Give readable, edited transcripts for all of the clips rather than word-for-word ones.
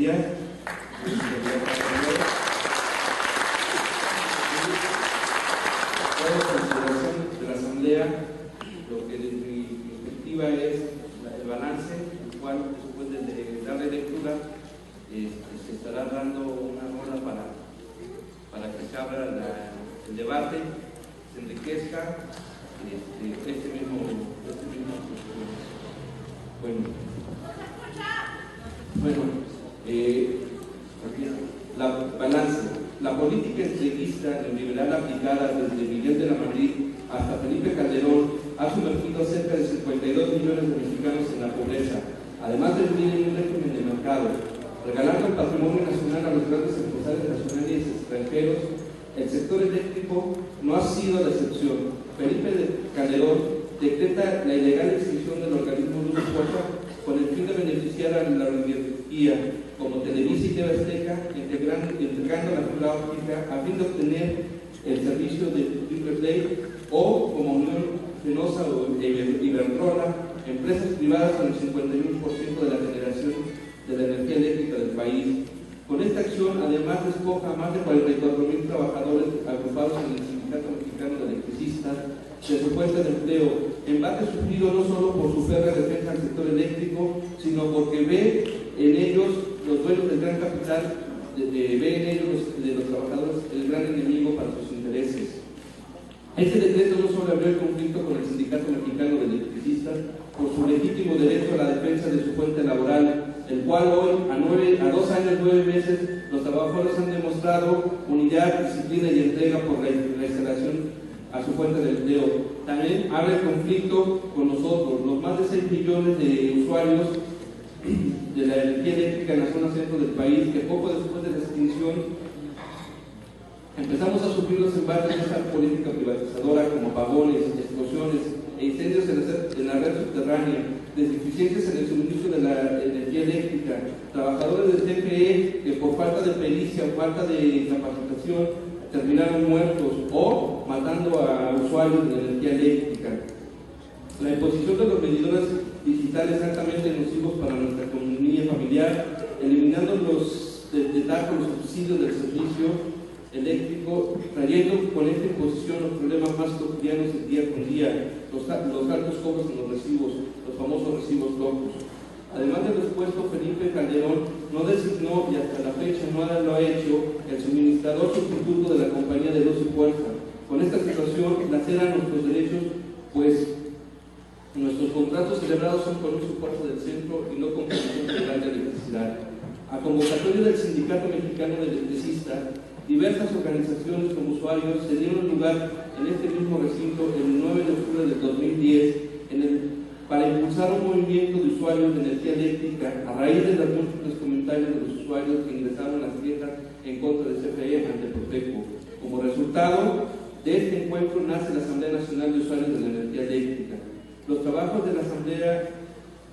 días. La consideración de la Asamblea, lo que desde mi perspectiva es el balance, el cual después de darle lectura se estará dando una hora para que se abra el debate, se enriquezca este mismo balance. La política entreguista neoliberal aplicada desde Miguel de la Madrid hasta Felipe Calderón ha sumergido a cerca de 52 millones de mexicanos en la pobreza, además de vivir en un régimen de mercado, regalando el patrimonio nacional a los grandes empresarios nacionales y extranjeros. El sector eléctrico no ha sido la excepción. Felipe Calderón decreta la ilegal extinción del organismo Luz y Fuerza con el fin de beneficiar a la oligarquía como Televisa y TV Azteca, entregando la fibra óptica a fin de obtener el servicio de Triple Play, o como Unión Fenosa o Iberdrola, empresas privadas con el 51% de la generación de la energía eléctrica del país. Con esta acción, además, despoja a más de 44,000 trabajadores agrupados en el Sindicato Mexicano de Electricistas de su puesta de empleo, embate sufrido no solo por su férrea defensa del sector eléctrico, sino porque ve en ellos los dueños del gran capital, ve en ellos de los trabajadores el gran enemigo para sus intereses. Este decreto no solo abrió el conflicto con el Sindicato Mexicano de Electricistas por su legítimo derecho a la defensa de su fuente laboral, el cual hoy, a 2 años 9 meses, los trabajadores han demostrado unidad, disciplina y entrega por la instalación a su fuente de empleo. También abre el conflicto con nosotros, los más de 6 millones de usuarios de la energía eléctrica en la zona centro del país, que poco después de la extinción empezamos a sufrir los embates de esta política privatizadora, como apagones, explosiones e incendios en la red subterránea, deficiencias en el suministro de la energía eléctrica, trabajadores del CFE que por falta de pericia o falta de capacitación terminaron muertos o matando a usuarios de la energía eléctrica. La imposición de los medidores digitales altamente nocivos para nuestra economía familiar, eliminando de tajo los subsidios del servicio eléctrico, trayendo con esta imposición los problemas más cotidianos del día con día, los altos cobros en los recibos, los famosos recibos locos. Además de lo expuesto, Felipe Calderón no designó, y hasta la fecha no lo ha hecho, el suministrador sustituto de la compañía de Luz y Fuerza. Con esta situación laceran nuestros derechos, pues nuestros contratos celebrados son con un soporte del centro y no con Comisión Federal de Electricidad. A convocatoria del Sindicato Mexicano de Electricistas, diversas organizaciones como usuarios se dieron lugar en este mismo recinto el 9 de octubre del 2010 para impulsar un movimiento de usuarios de energía eléctrica a raíz de los múltiples comentarios de los usuarios que ingresaron las quejas en contra de CFE ante Profeco. Como resultado de este encuentro nace la Asamblea Nacional de Usuarios de la Energía Eléctrica. Los trabajos de la Asamblea,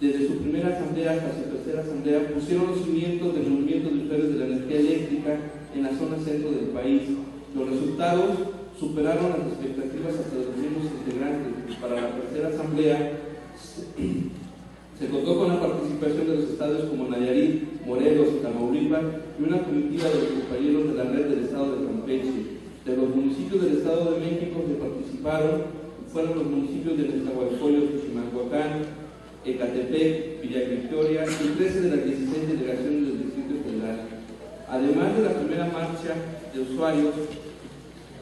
desde su primera asamblea hasta su tercera asamblea, pusieron los cimientos del movimiento de usuarios de la energía eléctrica en la zona centro del país. Los resultados superaron las expectativas hasta de los mismos integrantes. Para la tercera asamblea se contó con la participación de los estados como Nayarit, Morelos, Tamaulipas y una comitiva de los compañeros de la red del estado de Campeche. De los municipios del estado de México que participaron fueron los municipios de Nezahualcóyotl, Chimalhuacán, Ecatepec, Villa Victoria y 13 de las 16 delegaciones del Distrito Federal. Además de la primera marcha de usuarios,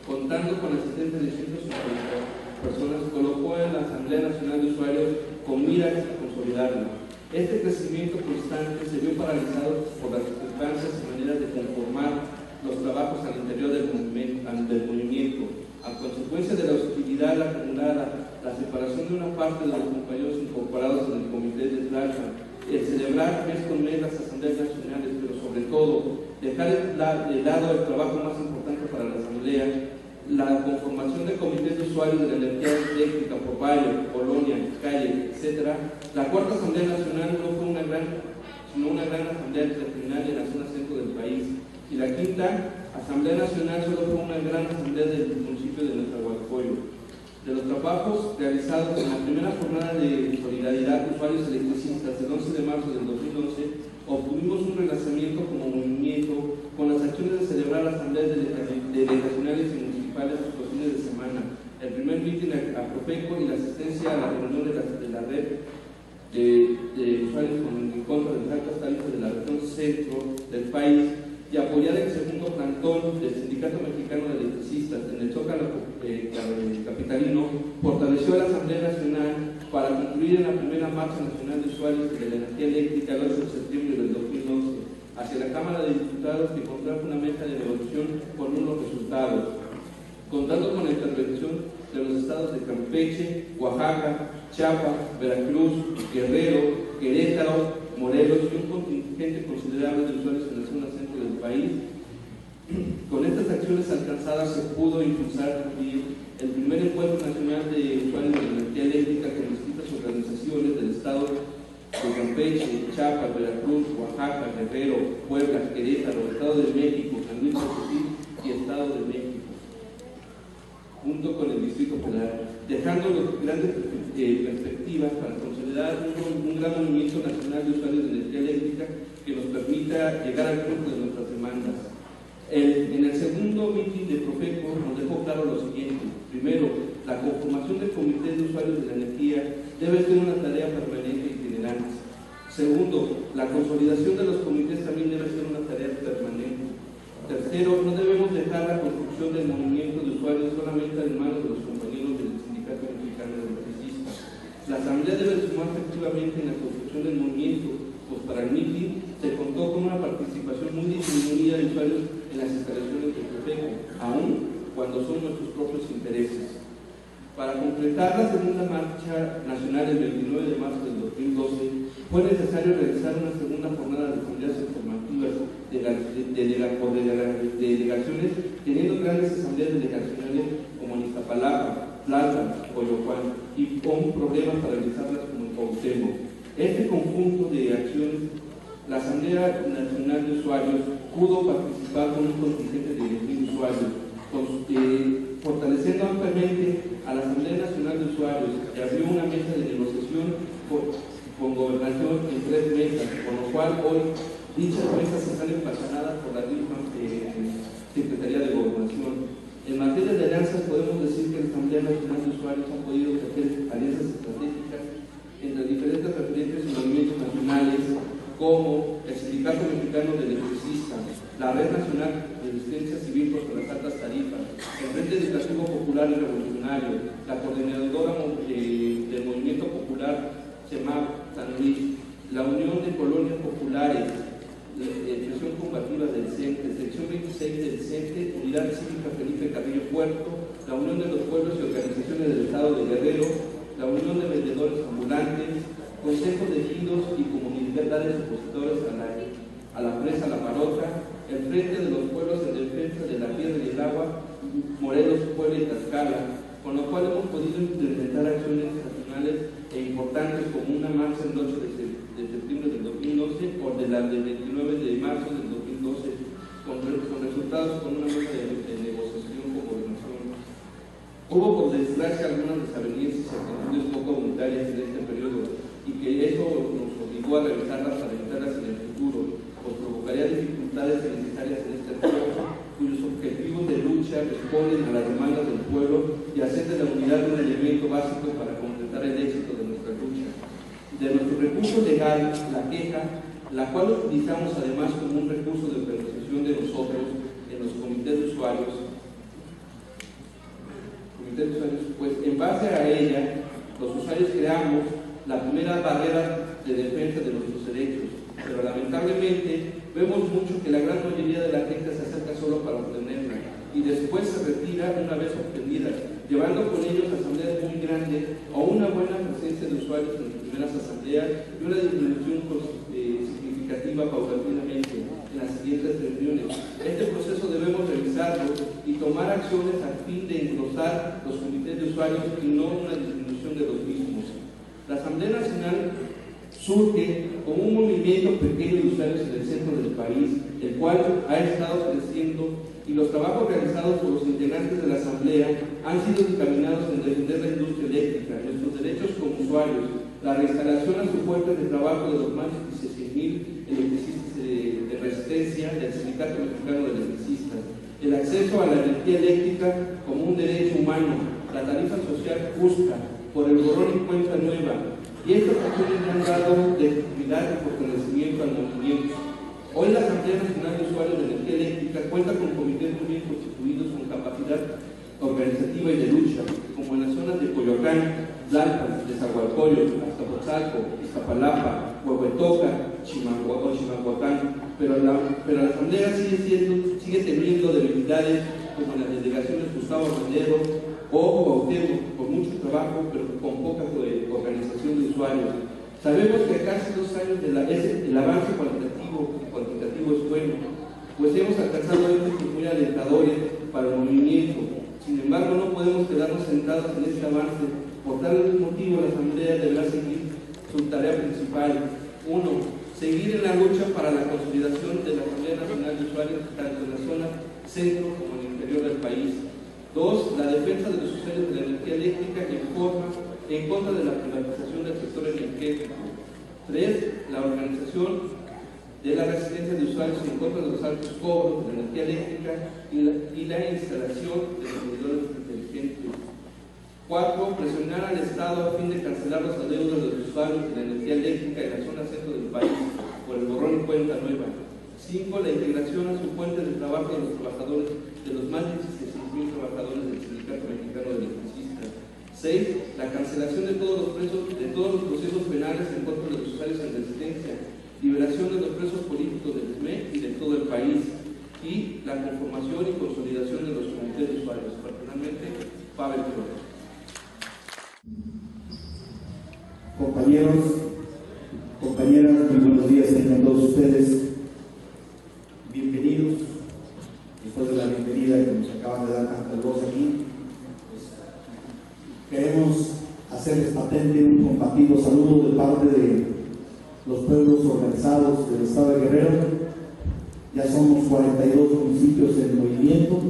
contando con la asistencia de 150 personas, colocó en la Asamblea Nacional de Usuarios con miras a consolidarla. Este crecimiento constante se vio paralizado por las circunstancias y maneras de conformar los trabajos al interior del movimiento. A consecuencia de la hostilidad acumulada, la separación de una parte de los compañeros incorporados en el comité de planta, el celebrar mes con mes las asambleas nacionales, pero sobre todo dejar de lado el trabajo más importante para la asamblea, la conformación de comités de usuarios de la energía eléctrica por barrio, colonia, calle, etc. La cuarta asamblea nacional no fue sino una gran asamblea regional en la zona centro del país, y la quinta asamblea nacional solo fue una gran asamblea del municipio de Nezahualcóyotl. De los trabajos realizados en la primera jornada de solidaridad de usuarios electricistas del 11 de marzo del 2011, obtuvimos un relanzamiento como movimiento con las acciones de celebrar asambleas delegacionales y municipales los fines de semana, el primer mitin a Profeco y la asistencia a la reunión de la red de usuarios en contra de las altas tarifas de la región centro del país, y apoyar el segundo plantón del Sindicato Mexicano de Electricistas en el Zócalo capitalino, fortaleció a la Asamblea Nacional para concluir en la primera marcha nacional de usuarios de la energía eléctrica el 8 de septiembre del 2011 hacia la Cámara de Diputados, que contrajo una meta de negociación con unos resultados, contando con la intervención de los estados de Campeche, Oaxaca, Chiapas, Veracruz, Guerrero, Querétaro, Morelos y un contingente considerable de usuarios en la zona centro del país. Con estas acciones alcanzadas se pudo impulsar el primer encuentro nacional de usuarios de energía eléctrica con distintas organizaciones del estado de Campeche, Chiapas, Veracruz, Oaxaca, Guerrero, Puebla, Querétaro, Estado de México, San Luis Potosí y Estado de México, junto con el Distrito Federal, dejando grandes perspectivas para consolidar un gran movimiento nacional de usuarios de energía eléctrica que nos permita llegar al punto de nuestras demandas. En el segundo mitin de Profeco nos dejó claro lo siguiente: primero, la conformación del Comité de Usuarios de la Energía debe ser una tarea permanente e itinerante. Segundo, la consolidación de los comités también debe ser una tarea permanente. Tercero, no debemos dejar la construcción del movimiento de usuarios solamente en manos de los compañeros del Sindicato Mexicano de Electricistas. La Asamblea debe sumarse activamente en la construcción del movimiento, pues para el mitin se contó con una participación muy disminuida de usuarios en las instalaciones de Profeco, aún cuando son nuestros propios intereses. Para completar la segunda marcha nacional el 29 de marzo del 2012, fue necesario realizar una segunda jornada de asambleas informativas de delegaciones, teniendo grandes asambleas delegacionales como en Iztapalapa, Plaza, Coyoacán, y con problemas para realizarlas como en Cuauhtémoc. Este conjunto de acciones, la Asamblea Nacional de Usuarios pudo participar con un contingente de 10.000 usuarios, fortaleciendo ampliamente a la Asamblea Nacional de Usuarios, que abrió una mesa de negociación con gobernación en 3 mesas, con lo cual hoy dichas mesas están emplazadas por la misma Secretaría de Gobernación. En materia de alianzas, podemos decir que la Asamblea Nacional de Usuarios ha podido hacer alianzas estratégicas entre diferentes referentes y movimientos nacionales, como el Sindicato Mexicano de Electricistas, la Red Nacional de Resistencia Civil contra las Altas Tarifas, el Frente Educativo Popular y Revolucionario, la Coordinadora del Movimiento Popular CEMAP San Luis, la Unión de Colonias Populares, la Expresión Combativa del CENTE, Sección 26 del CENTE, Unidad Cívica Felipe Carrillo Puerto, la Unión de los Pueblos y Organizaciones del Estado de Guerrero, la Unión de Vendedores Ambulantes, Consejo de Ejidos y comunidades opositores a la presa La Parota, el Frente de los Pueblos en Defensa de la Tierra y el Agua, Morelos, Puebla y Tlaxcala, con lo cual hemos podido implementar acciones nacionales e importantes como una marcha el 8 de septiembre del 2011 o de la del 29 de marzo del 2012, con resultados con una mesa de negociación con gobernación. Hubo, por desgracia, algunas desavenencias y actitudes poco voluntarias en este periodo, y que eso nos obligó a revisarlas para evitarlas en el futuro, pues provocaría dificultades innecesarias en este esfuerzo, cuyos objetivos de lucha responden a las demandas del pueblo y hacer de la unidad un elemento básico para completar el éxito de nuestra lucha. De nuestro recurso legal, la queja, la cual utilizamos además como un recurso de organización de nosotros en los comités de usuarios, pues en base a ella, los usuarios creamos la primera barrera de defensa de nuestros derechos, pero lamentablemente vemos mucho que la gran mayoría de la gente se acerca solo para obtenerla y después se retira una vez obtenida, llevando con ellos asambleas muy grandes o una buena presencia de usuarios en las primeras asambleas y una disminución significativa paulatinamente en las siguientes reuniones. Este proceso debemos revisarlo y tomar acciones a fin de engrosar los comités de usuarios y no una disminución de los mismos. La Asamblea Nacional surge como un movimiento pequeño de usuarios en el centro del país, el cual ha estado creciendo, y los trabajos realizados por los integrantes de la Asamblea han sido encaminados en defender la industria eléctrica, nuestros derechos como usuarios, la reinstalación a su puerta de trabajo de los más de 16.000 electricistas acceso a la energía eléctrica como un derecho humano, la tarifa social justa, por el borrón y cuenta nueva, y estas acciones le han dado legitimidad y fortalecimiento al movimiento. Hoy la Asamblea Nacional de Usuarios de Energía Eléctrica cuenta con comités muy bien constituidos con capacidad organizativa y de lucha, como en las zonas de Coyoacán, Tlalpan, Nezahualcóyotl, Azcapotzalco, Iztapalapa, Huehuetoca, Chimalhuacán, pero la Asamblea sigue teniendo debilidades como las delegaciones Gustavo Madero o Cuauhtémoc, con mucho trabajo, pero con poca organización de usuarios. Sabemos que a casi 2 años el avance cualitativo y cuantitativo es bueno, pues hemos alcanzado éxitos muy alentadores para el movimiento. Sin embargo, no podemos quedarnos sentados en este avance. Por tal motivo, la Asamblea deberá seguir su tarea principal. 1. Seguir en la lucha para la consolidación de la Asamblea Nacional de Usuarios, tanto en la zona centro como en el interior del país. 2. La defensa de los usuarios de la energía eléctrica en contra de la privatización del sector energético. 3. La organización de la resistencia de usuarios en contra de los altos cobros de la energía eléctrica y la instalación de los medidores inteligentes. 4. Presionar al Estado a fin de cancelar los adeudos de los usuarios de la energía eléctrica en la zona centro del país por el borrón y cuenta nueva. 5. La integración a su fuente de trabajo de los trabajadores, de los más de 16,000 trabajadores del Sindicato Mexicano de Electricistas. 6. La cancelación de todos los procesos penales en contra de los usuarios en resistencia, liberación de los presos políticos del SME y de todo el país, y la conformación y consolidación de los comités de usuarios. Personalmente, Pavel Flores. Compañeros, compañeras, muy buenos días tengan todos ustedes. Bienvenidos. Después de la bienvenida que nos acaban de dar tantas voces aquí, queremos hacerles patente un compartido saludo de parte de los pueblos organizados del estado de Guerrero. Ya somos 42 municipios en movimiento.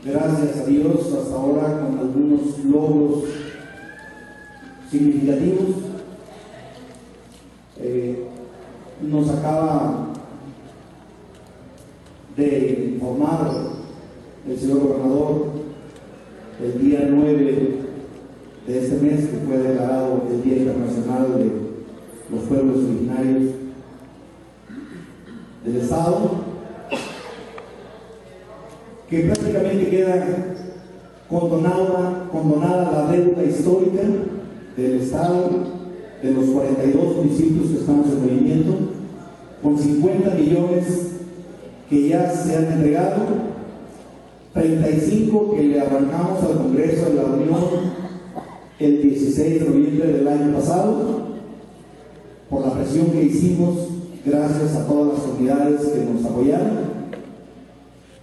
Gracias a Dios, hasta ahora con algunos logros significativos. Nos acaba de informar el señor gobernador el día 9 de este mes, que fue declarado el Día Internacional de los Pueblos Originarios del Estado, que prácticamente queda condonada la deuda histórica del Estado, de los 42 municipios que estamos en movimiento, con 50 millones que ya se han entregado, 35 que le arrancamos al Congreso de la Unión el 16 de noviembre del año pasado, por la presión que hicimos, gracias a todas las comunidades que nos apoyaron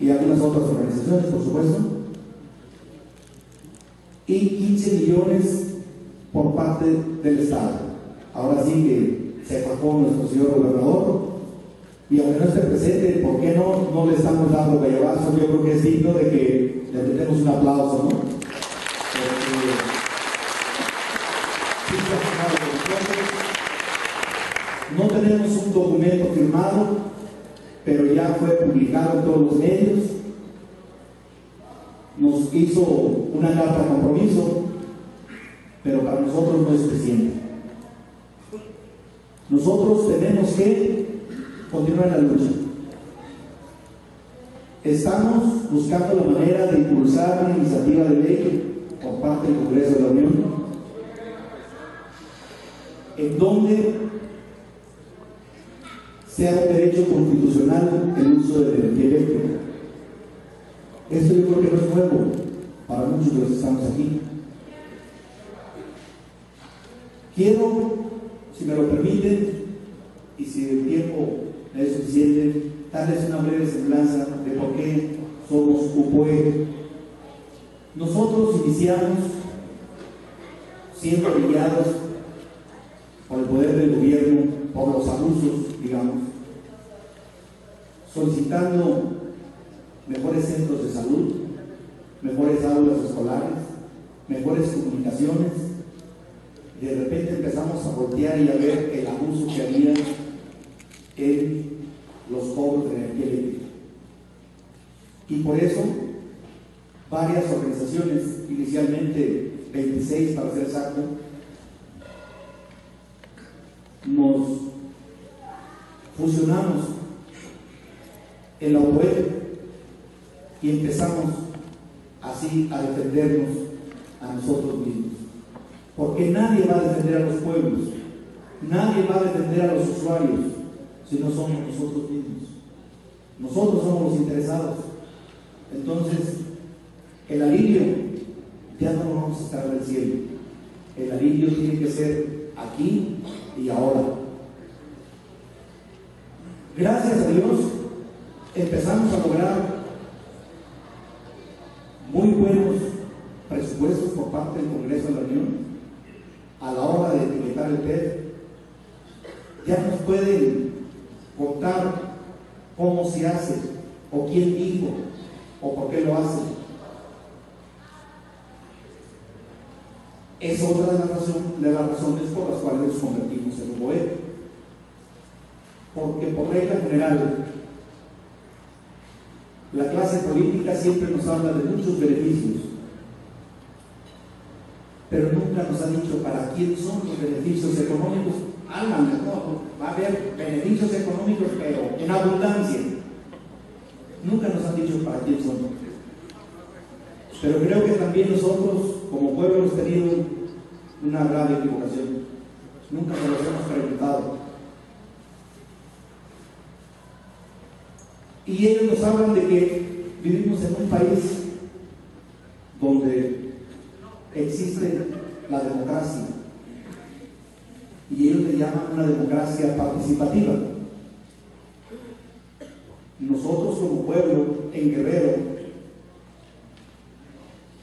y algunas otras organizaciones, por supuesto, y 15 millones por parte del Estado. Ahora sí que se fajó nuestro señor gobernador, y aunque no esté presente, ¿por qué no le estamos dando gallabazo? Yo creo que es digno de que le metemos un aplauso, ¿no? No tenemos un documento firmado, pero ya fue publicado en todos los medios. Nos hizo una carta de compromiso, pero para nosotros no es suficiente. Nosotros tenemos que continuar en la lucha. Estamos buscando la manera de impulsar una iniciativa de ley por parte del Congreso de la Unión, en donde sea un derecho constitucional el uso de la energía eléctrica. Esto yo creo que no es nuevo para muchos de los que estamos aquí. Quiero, si me lo permiten, y si el tiempo es suficiente, darles una breve semblanza de por qué somos UPOE. Nosotros iniciamos siendo brillados por el poder del gobierno, por los abusos, digamos, solicitando mejores centros de salud, mejores aulas escolares, mejores comunicaciones. Y de repente empezamos a voltear y a ver el abuso que había en los cobros de energía eléctrica. Y por eso varias organizaciones, inicialmente 26 para ser exacto, nos fusionamos en la OPOET y empezamos así a defendernos a nosotros mismos. Porque nadie va a defender a los pueblos, nadie va a defender a los usuarios si no somos nosotros mismos. Nosotros somos los interesados. Entonces, el alivio ya no lo vamos a esperar del cielo. El alivio tiene que ser aquí y ahora. Gracias a Dios, empezamos a lograr muy buenos presupuestos por parte del Congreso de la Unión. A la hora de etiquetar el PET, ya nos pueden contar cómo se hace, o quién dijo, o por qué lo hace. Es otra de las razones por las cuales nos convertimos en un OPOET. Porque por regla general, la clase política siempre nos habla de muchos beneficios, pero nunca nos ha dicho para quién son los beneficios económicos. Va a haber beneficios económicos, pero en abundancia. Nunca nos han dicho para quién son. Pero creo que también nosotros, como pueblo, hemos tenido una grave equivocación. Nunca nos lo hemos preguntado. Y ellos nos hablan de que vivimos en un país donde existe la democracia, y ellos le llaman una democracia participativa. Nosotros como pueblo en Guerrero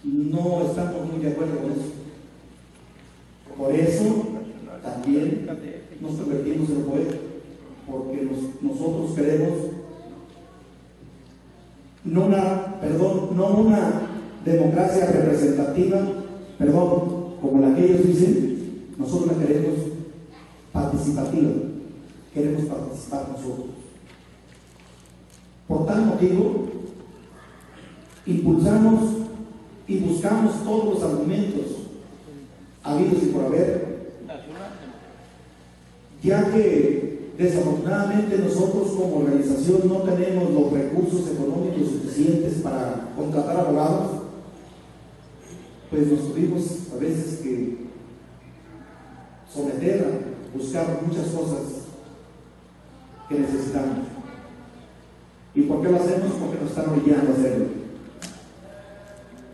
no estamos muy de acuerdo con eso. Por eso también nos convertimos en OPOET, porque nosotros queremos no una democracia representativa, como la que ellos dicen. Nosotros la queremos participativa, queremos participar nosotros. Por tal motivo, impulsamos y buscamos todos los argumentos habidos y por haber, ya que desafortunadamente nosotros como organización no tenemos los recursos económicos suficientes para contratar abogados. Pues nos tuvimos a veces que someter a buscar muchas cosas que necesitamos. ¿Y por qué lo hacemos? Porque nos están obligando a hacerlo.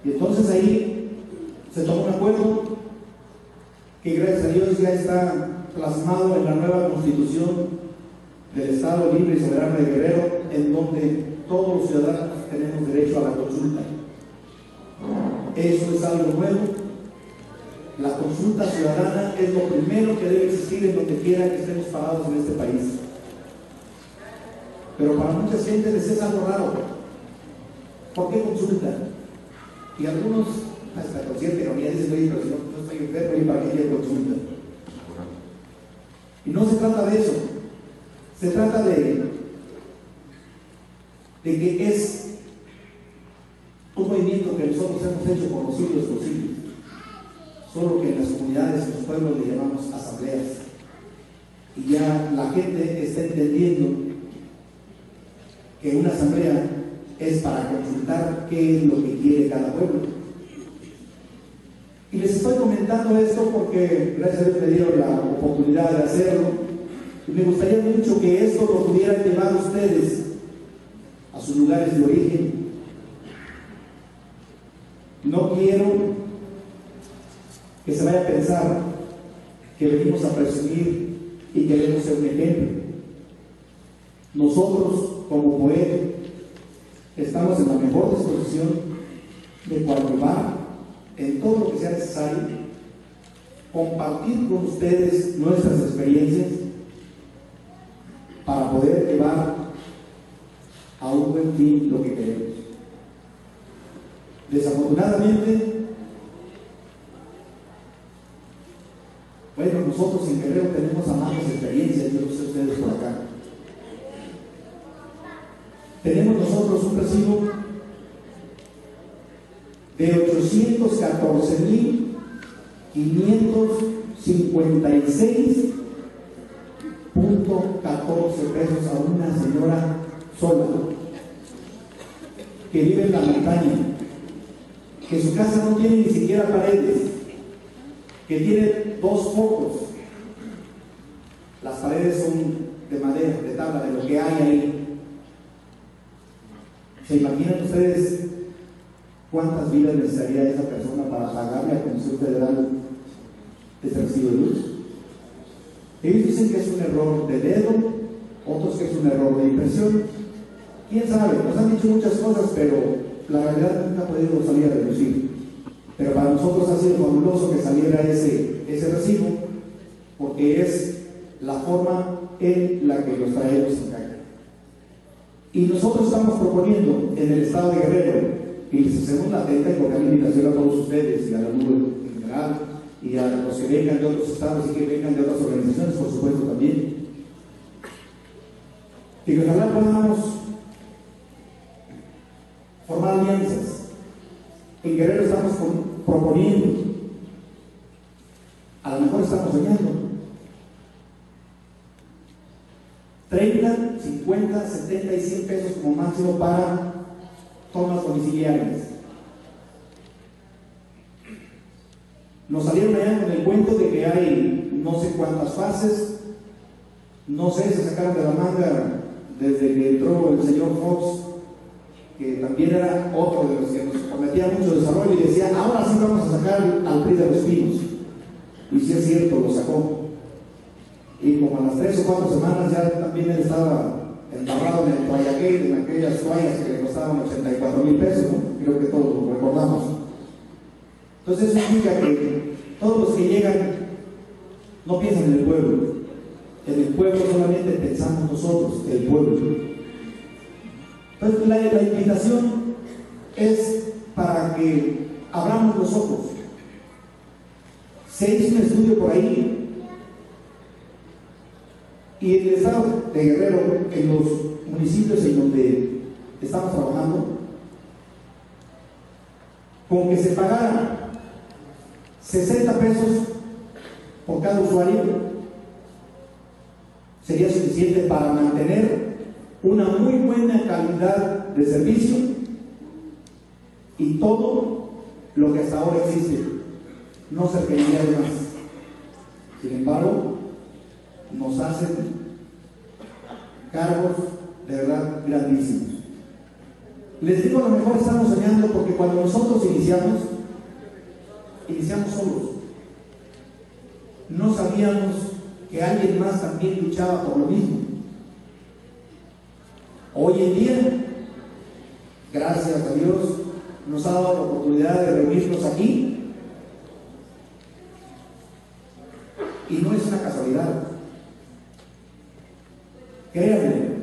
Y entonces ahí se toma un acuerdo que gracias a Dios ya está plasmado en la nueva Constitución del Estado Libre y Soberano de Guerrero, en donde todos los ciudadanos tenemos derecho a la consulta. Eso es algo nuevo. La consulta ciudadana es lo primero que debe existir en donde quiera que estemos parados en este país. Pero para mucha gente les es algo raro. ¿Por qué consulta? Y algunos, hasta con cierta ironía, dicen: oye, pero si no estoy enfermo, ¿y para qué quiero consulta? Y no se trata de eso. Se trata de que es un movimiento que nosotros hemos hecho por los siglos posibles, solo que en las comunidades, en los pueblos, le llamamos asambleas. Y ya la gente está entendiendo que una asamblea es para consultar qué es lo que quiere cada pueblo. Y les estoy comentando esto porque gracias a Dios me dieron la oportunidad de hacerlo, y me gustaría mucho que esto lo pudieran llevar ustedes a sus lugares de origen. No quiero que se vaya a pensar que venimos a presumir y queremos ser un ejemplo. Nosotros, como OPOET, estamos en la mejor disposición de coadyuvar en todo lo que sea necesario, compartir con ustedes nuestras experiencias para poder llevar a un buen fin lo que queremos. Desafortunadamente, bueno, nosotros en Guerrero tenemos amargas experiencias, yo no sé ustedes por acá. Tenemos nosotros un recibo de 814,556.14 pesos a una señora sola que vive en la montaña, que su casa no tiene ni siquiera paredes, que tiene 2 focos. Las paredes son de madera, de tabla, de lo que hay ahí. ¿Se imaginan ustedes cuántas vidas necesitaría esa persona para pagarle a la Comisión Federal este recibo de luz? Ellos dicen que es un error de dedo, otros que es un error de impresión. ¿Quién sabe? Nos han dicho muchas cosas, pero la realidad nunca ha podido salir a reducir. Pero para nosotros ha sido fabuloso que saliera ese recibo, porque es la forma en la que los traemos acá. Y nosotros estamos proponiendo en el estado de Guerrero, y les hacemos la atenta y cordial invitación a todos ustedes y a la NUBE en general, y a los que vengan de otros estados y que vengan de otras organizaciones, por supuesto, también, y que ojalá podamos formar alianzas. En Guerrero estamos proponiendo, a lo mejor estamos soñando, 30, 50, 70 y 100 pesos como máximo para tomas domiciliarias. Nos salieron allá con el cuento de que hay no sé cuántas fases, no sé, se sacaron de la manga desde que entró el señor Fox, que también era otro de los que nos prometía mucho desarrollo y decía, ahora sí vamos a sacar al PRI de los Pinos. Y si es cierto, lo sacó. Y como a las 3 o 4 semanas ya también él estaba embarrado en el Toallagate, en aquellas toallas que le costaban 84,000 pesos, ¿no? Creo que todos lo recordamos. Entonces eso significa que todos los que llegan no piensan en el pueblo. En el pueblo solamente pensamos nosotros, el pueblo. Entonces la invitación es para que abramos los ojos. Se hizo un estudio por ahí, y en el estado de Guerrero, en los municipios en donde estamos trabajando, con que se pagara 60 pesos por cada usuario, sería suficiente para mantener una muy buena calidad de servicio y todo lo que hasta ahora existe. No se requeriría de más. Sin embargo, nos hacen cargos de verdad grandísimos. Les digo, a lo mejor estamos soñando porque cuando nosotros iniciamos solos. No sabíamos que alguien más también luchaba por lo mismo. Hoy en día, gracias a Dios, nos ha dado la oportunidad de reunirnos aquí, y no es una casualidad. Créanme,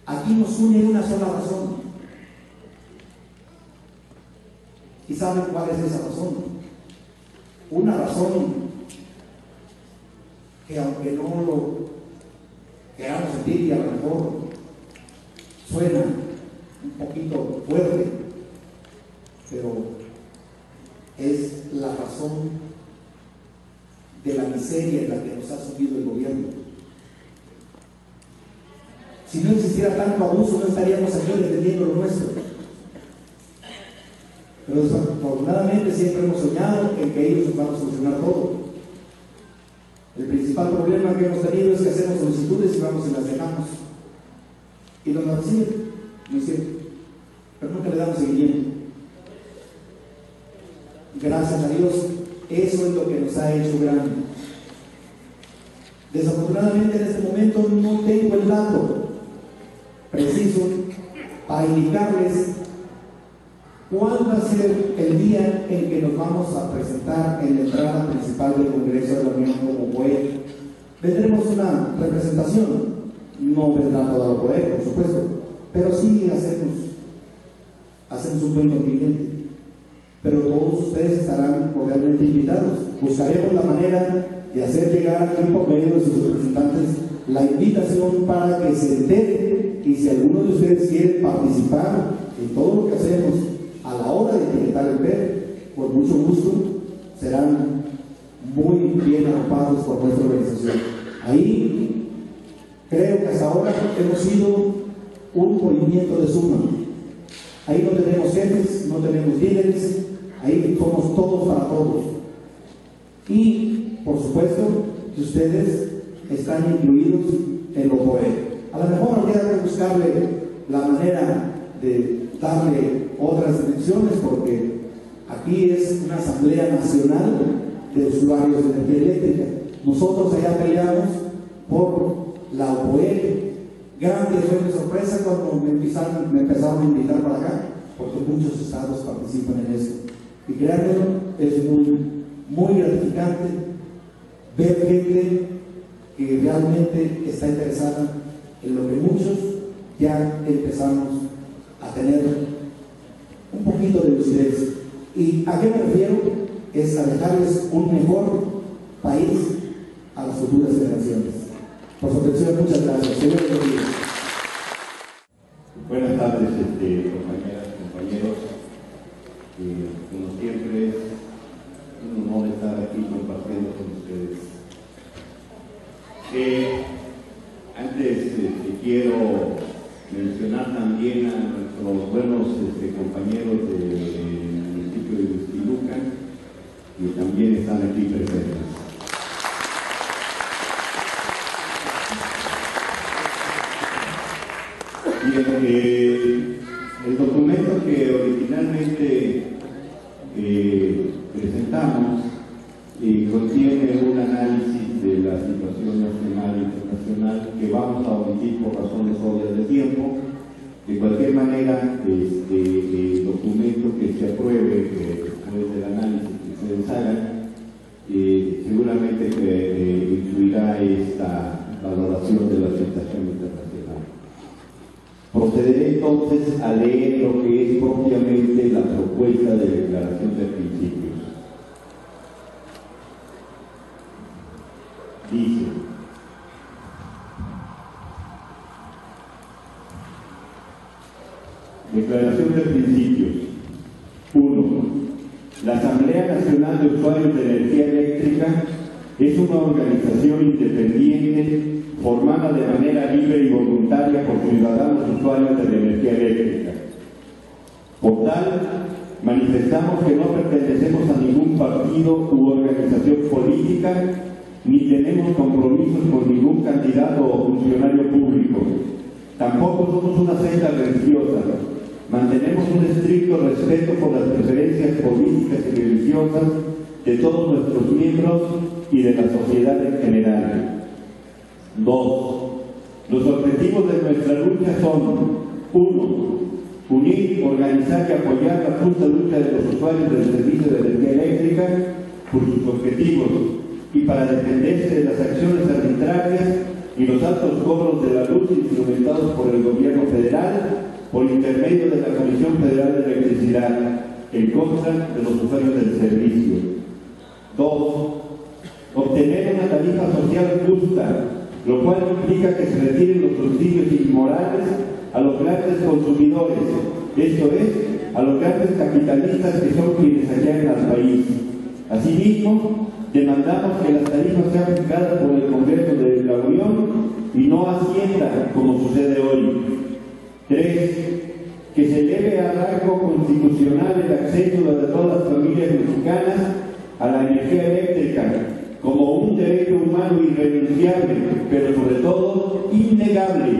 aquí nos une una sola razón. ¿Y saben cuál es esa razón? Una razón que, aunque no lo queramos sentir y a lo mejor suena un poquito fuerte, pero es la razón de la miseria en la que nos ha subido el gobierno. Si no existiera tanto abuso, no estaríamos aquí defendiendo lo nuestro. Pero desafortunadamente siempre hemos soñado en que ellos nos van a solucionar todo. El principal problema que hemos tenido es que hacemos solicitudes y vamos y las dejamos. Y nos las reciben, no es cierto, pero nunca le damos seguimiento. Gracias a Dios, eso es lo que nos ha hecho grande. Desafortunadamente en este momento no tengo el dato preciso para indicarles cuál va a ser el día en que nos vamos a presentar en la entrada principal del Congreso de la Unión como COE. Tendremos una representación, no vendrá toda la COE, por supuesto, pero sí hacemos un buen contingente. Pero todos ustedes estarán cordialmente invitados. Buscaremos la manera de hacer llegar aquí por medio de sus representantes la invitación para que se entere, y si alguno de ustedes quiere participar en todo lo que hacemos a la hora de etiquetar el PET, con mucho gusto, serán muy bien arropados por nuestra organización. Ahí creo que hasta ahora hemos sido un movimiento de suma. Ahí no tenemos jefes, no tenemos líderes, ahí somos todos para todos. Y, por supuesto, que ustedes están incluidos en lo POE. A lo mejor habría que buscarle la manera de darle otras dimensiones, porque aquí es una asamblea nacional de usuarios de energía eléctrica. Nosotros allá peleamos por la OPOE. Grande fue mi sorpresa cuando me empezaron a invitar para acá, porque muchos estados participan en esto. Y créanme, es muy gratificante ver gente que realmente está interesada en lo que muchos ya empezamos a tener un poquito de lucidez. ¿Y a qué me refiero? Es a dejarles un mejor país a las futuras generaciones. Por su atención, muchas gracias. Señor Rodríguez. Buenas tardes, compañeras, compañeros. Como siempre, es un honor estar aquí compartiendo con ustedes. Antes quiero mencionar también a nuestros buenos compañeros del municipio de Huixquilucan, que también están aquí presentes. Miren, el documento que originalmente presentamos contiene un análisis de la situación nacional e internacional que vamos a omitir por razones obvias de tiempo. De cualquier manera, el documento que se apruebe después del análisis que ustedes hagan, seguramente incluirá esta valoración de la situación internacional. Procederé entonces a leer lo que es propiamente la propuesta de declaración de principios. Dice: declaración de principios. 1. La Asamblea Nacional de Usuarios de Energía Eléctrica es una organización independiente formada de manera libre y voluntaria por ciudadanos usuarios de la energía eléctrica. Por tal, manifestamos que no pertenecemos a ningún partido u organización política, ni tenemos compromisos con ningún candidato o funcionario público. Tampoco somos una secta religiosa. Mantenemos un estricto respeto por las preferencias políticas y religiosas de todos nuestros miembros y de la sociedad en general. 2. Los objetivos de nuestra lucha son: 1. Unir, organizar y apoyar la justa lucha de los usuarios del servicio de energía eléctrica por sus objetivos y para defenderse de las acciones arbitrarias y los altos cobros de la luz instrumentados por el gobierno federal por intermedio de la Comisión Federal de Electricidad en contra de los usuarios del servicio. 2. Obtener una tarifa social justa, lo cual implica que se retiren los subsidios inmorales a los grandes consumidores, esto es, a los grandes capitalistas que son quienes saquean al país. Asimismo, demandamos que las tarifas sean fijadas por el Congreso de la Unión y no Hacienda, como sucede hoy. 3. Que se eleve a rango constitucional el acceso de todas las familias mexicanas a la energía eléctrica como un derecho humano irrenunciable, pero sobre todo innegable.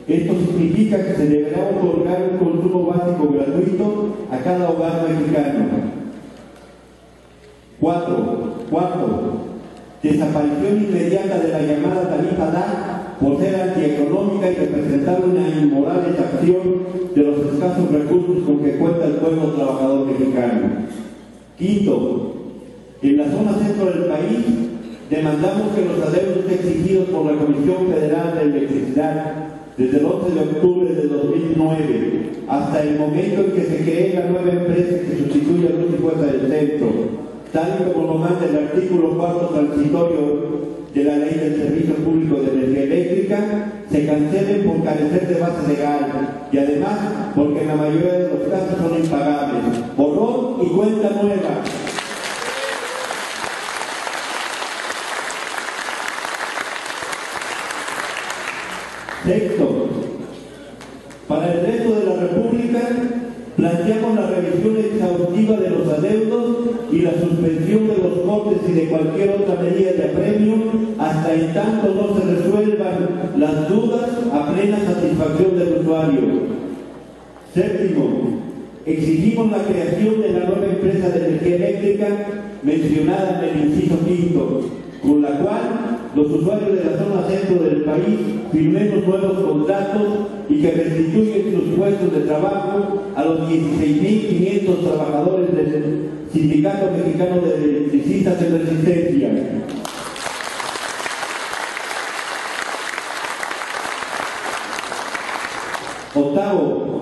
Esto significa que se deberá otorgar un consumo básico gratuito a cada hogar mexicano. 4. Desaparición inmediata de la llamada tarifa DAC por ser antieconómica y representar una inmoral exacción de los escasos recursos con que cuenta el pueblo trabajador mexicano. 5. En la zona centro del país demandamos que los adeudos exigidos por la Comisión Federal de Electricidad desde el 11 de octubre de 2009 hasta el momento en que se cree la nueva empresa que sustituye a Luz y Fuerza del Centro, tal como lo manda el artículo 4 transitorio de la Ley del Servicio Público de Energía Eléctrica, se se cancelen por carecer de base legal y además porque en la mayoría de los casos son impagables. Borrón y cuenta nueva. Sexto, para el resto de la República planteamos la revisión exhaustiva de los adeudos y la suspensión de los cortes y de cualquier otra medida de apremio hasta en tanto no se resuelvan las dudas a plena satisfacción del usuario. Séptimo, exigimos la creación de la nueva empresa de energía eléctrica mencionada en el inciso quinto, con la cual los usuarios de la zona centro del país firmemos nuevos contratos y que restituyen sus puestos de trabajo a los 16.500 trabajadores del Sindicato Mexicano de Electricistas en Resistencia. Octavo,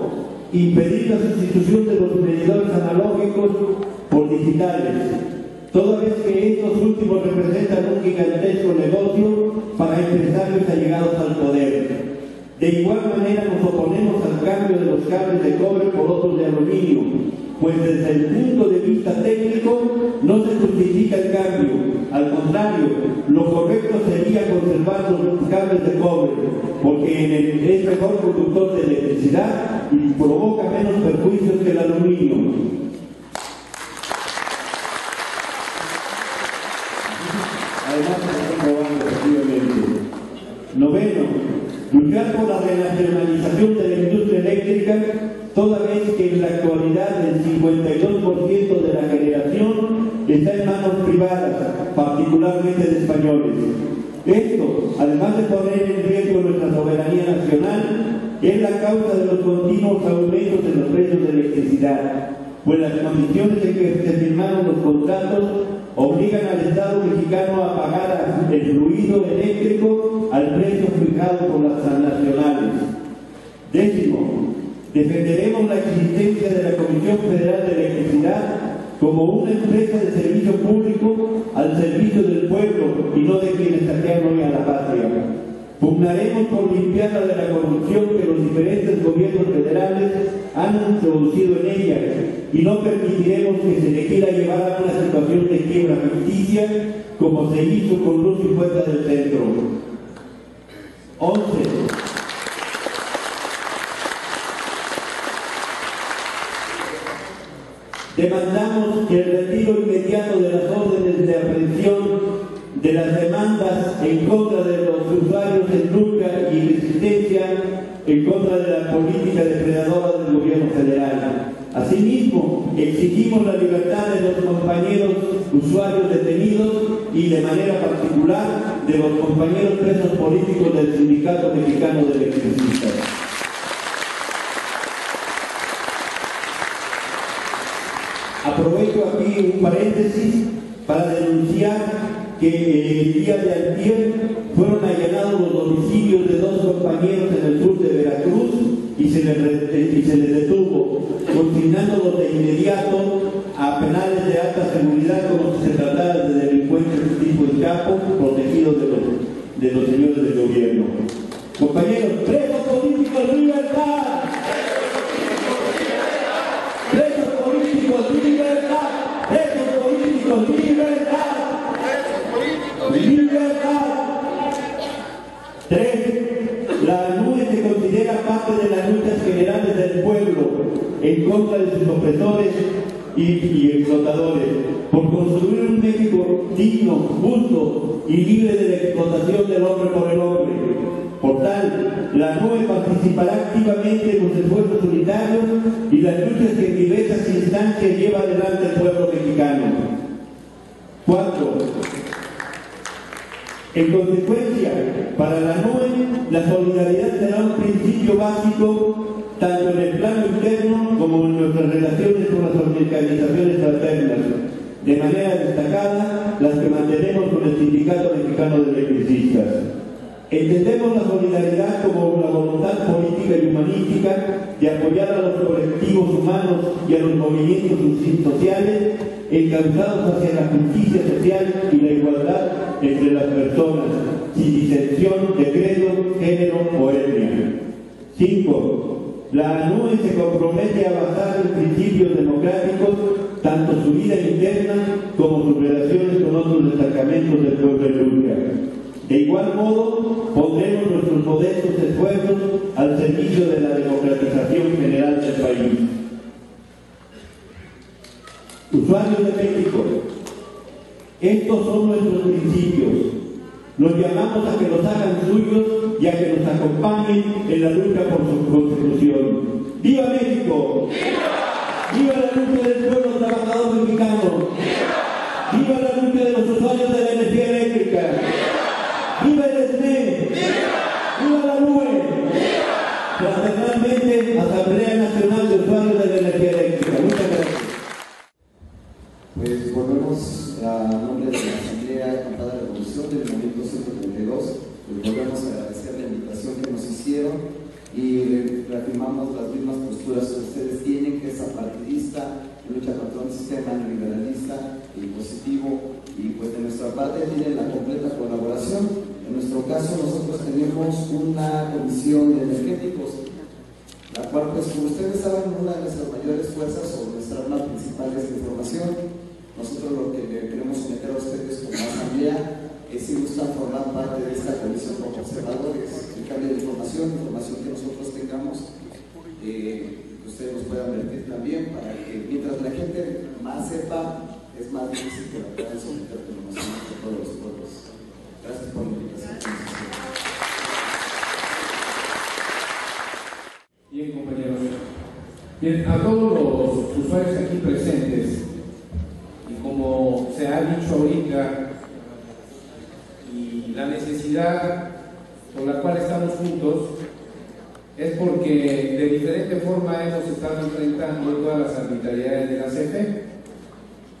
impedir la sustitución de los medidores analógicos por digitales, toda vez que estos últimos representan un gigantesco negocio para empresarios allegados al poder. De igual manera nos oponemos al cambio de los cables de cobre por otros de aluminio, pues desde el punto de vista técnico no se justifica el cambio. Al contrario, lo correcto sería conservar los cables de cobre, porque es mejor conductor de electricidad y provoca menos perjuicios que el aluminio. Además, se está probando efectivamente. Noveno, luchar por la renacionalización de la industria eléctrica, toda vez que en la actualidad el 52% de la generación está en manos privadas, particularmente de españoles. Esto, además de poner en riesgo nuestra soberanía nacional, es la causa de los continuos aumentos en los precios de electricidad, pues las condiciones en que se firmaron los contratos obligan al Estado mexicano a pagar el fluido eléctrico al precio fijado por las transnacionales. Décimo, defenderemos la existencia de la Comisión Federal de Electricidad como una empresa de servicio público al servicio del pueblo y no de quienes saquean hoy a la patria. Pugnaremos por limpiarla de la corrupción que los diferentes gobiernos federales han introducido en ella y no permitiremos que se le quiera llevar a una situación de quiebra ficticia como se hizo con Luz y Fuerza del Centro. 11. Demandamos que el retiro inmediato de las órdenes de aprehensión de las demandas en contra de los usuarios en lucha y resistencia en contra de la política depredadora del gobierno federal. Asimismo, exigimos la libertad de los compañeros usuarios detenidos y de manera particular de los compañeros presos políticos del Sindicato Mexicano de Electricistas. Aprovecho aquí un paréntesis para denunciar que el día de ayer fueron allanados los domicilios de dos compañeros en el sur de Veracruz y se les detuvo, consignándolos de inmediato a penales de alta seguridad como si se tratara de delincuentes tipo de capo protegidos de los señores del gobierno. Compañeros, presos políticos, libertad. Presos políticos, libertad. Presos políticos, libertad. Libertad. 3. La ANUE se considera parte de las luchas generales del pueblo en contra de sus opresores y explotadores, por construir un México digno, justo y libre de la explotación del hombre por el hombre. Por tal, la ANUE participará activamente en los esfuerzos unitarios y las luchas que en diversas instancias lleva adelante el pueblo mexicano. 4. En consecuencia, para la ANUE, la solidaridad será un principio básico tanto en el plano interno como en nuestras relaciones con las organizaciones fraternas, de manera destacada las que mantenemos con el Sindicato Mexicano de Electricistas. Entendemos la solidaridad como la voluntad política y humanística de apoyar a los colectivos humanos y a los movimientos sociales encauzados hacia la justicia social y la igualdad entre las personas, sin disensión de credo, género o 5. La ANUE se compromete a basar en principios democráticos tanto su vida interna como sus relaciones con otros destacamentos del pueblo de Lucha. De igual modo, pondremos nuestros modestos esfuerzos al servicio de la democratización general del país. Usuarios de México, estos son nuestros principios. Los llamamos a que los hagan suyos y a que nos acompañen en la lucha por su constitución. ¡Viva México! ¡Viva! ¡Viva la lucha del pueblo trabajador mexicano! ¡Viva! ¡Viva la lucha de los usuarios de la energía eléctrica! ¡Viva! ¡Viva el SNE! ¡Viva! ¡Viva la NUE! ¡Viva! Fraternalmente, Asamblea Nacional de Usuarios de la Energía Eléctrica. Muchas gracias. Pues volvemos a nombre de la Asamblea Acampada de Revolución del Movimiento 132, pues volvemos a agradecer la invitación que nos hicieron y reafirmamos las mismas posturas que ustedes tienen, que es apartidista, lucha contra un sistema neoliberalista y positivo, y pues de nuestra parte tienen la completa colaboración. En nuestro caso nosotros tenemos una comisión de energéticos, la cual pues como ustedes saben, una de nuestras mayores fuerzas o nuestra arma principal es la información. Nosotros lo que le queremos someter a ustedes como asamblea es si gustan formar parte de esta comisión como observadores, el cambio de información que nosotros tengamos, que ustedes nos puedan vertir también, para que mientras la gente más sepa, es más difícil que la puedan someter a la información de todos los pueblos. Gracias por la invitación. Bien, compañeros. Bien, a todos los usuarios aquí presentes, y como se ha dicho ahorita, y la necesidad por la cual estamos juntos es porque de diferente forma hemos estado enfrentando todas las arbitrariedades de la CFE.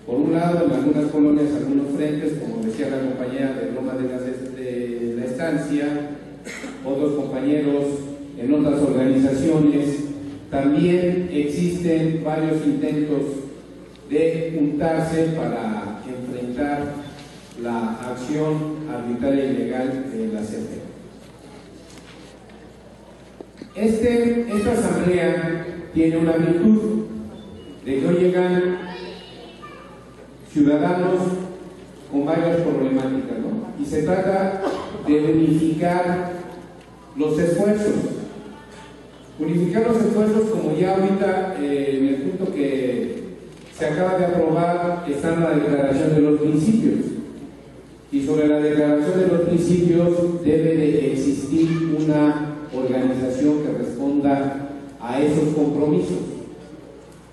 Por un lado, en algunas colonias, algunos frentes, como decía la compañera de Loma de la Estancia, otros compañeros en otras organizaciones. También existen varios intentos de juntarse para enfrentar la acción arbitraria y ilegal de la CFE. Esta asamblea tiene una virtud de que hoy llegan ciudadanos con varias problemáticas, ¿no? Y se trata de unificar los esfuerzos. Unificar los esfuerzos, como ya ahorita en el punto que se acaba de aprobar está en la declaración de los principios. Y sobre la declaración de los principios debe de existir una organización que responda a esos compromisos.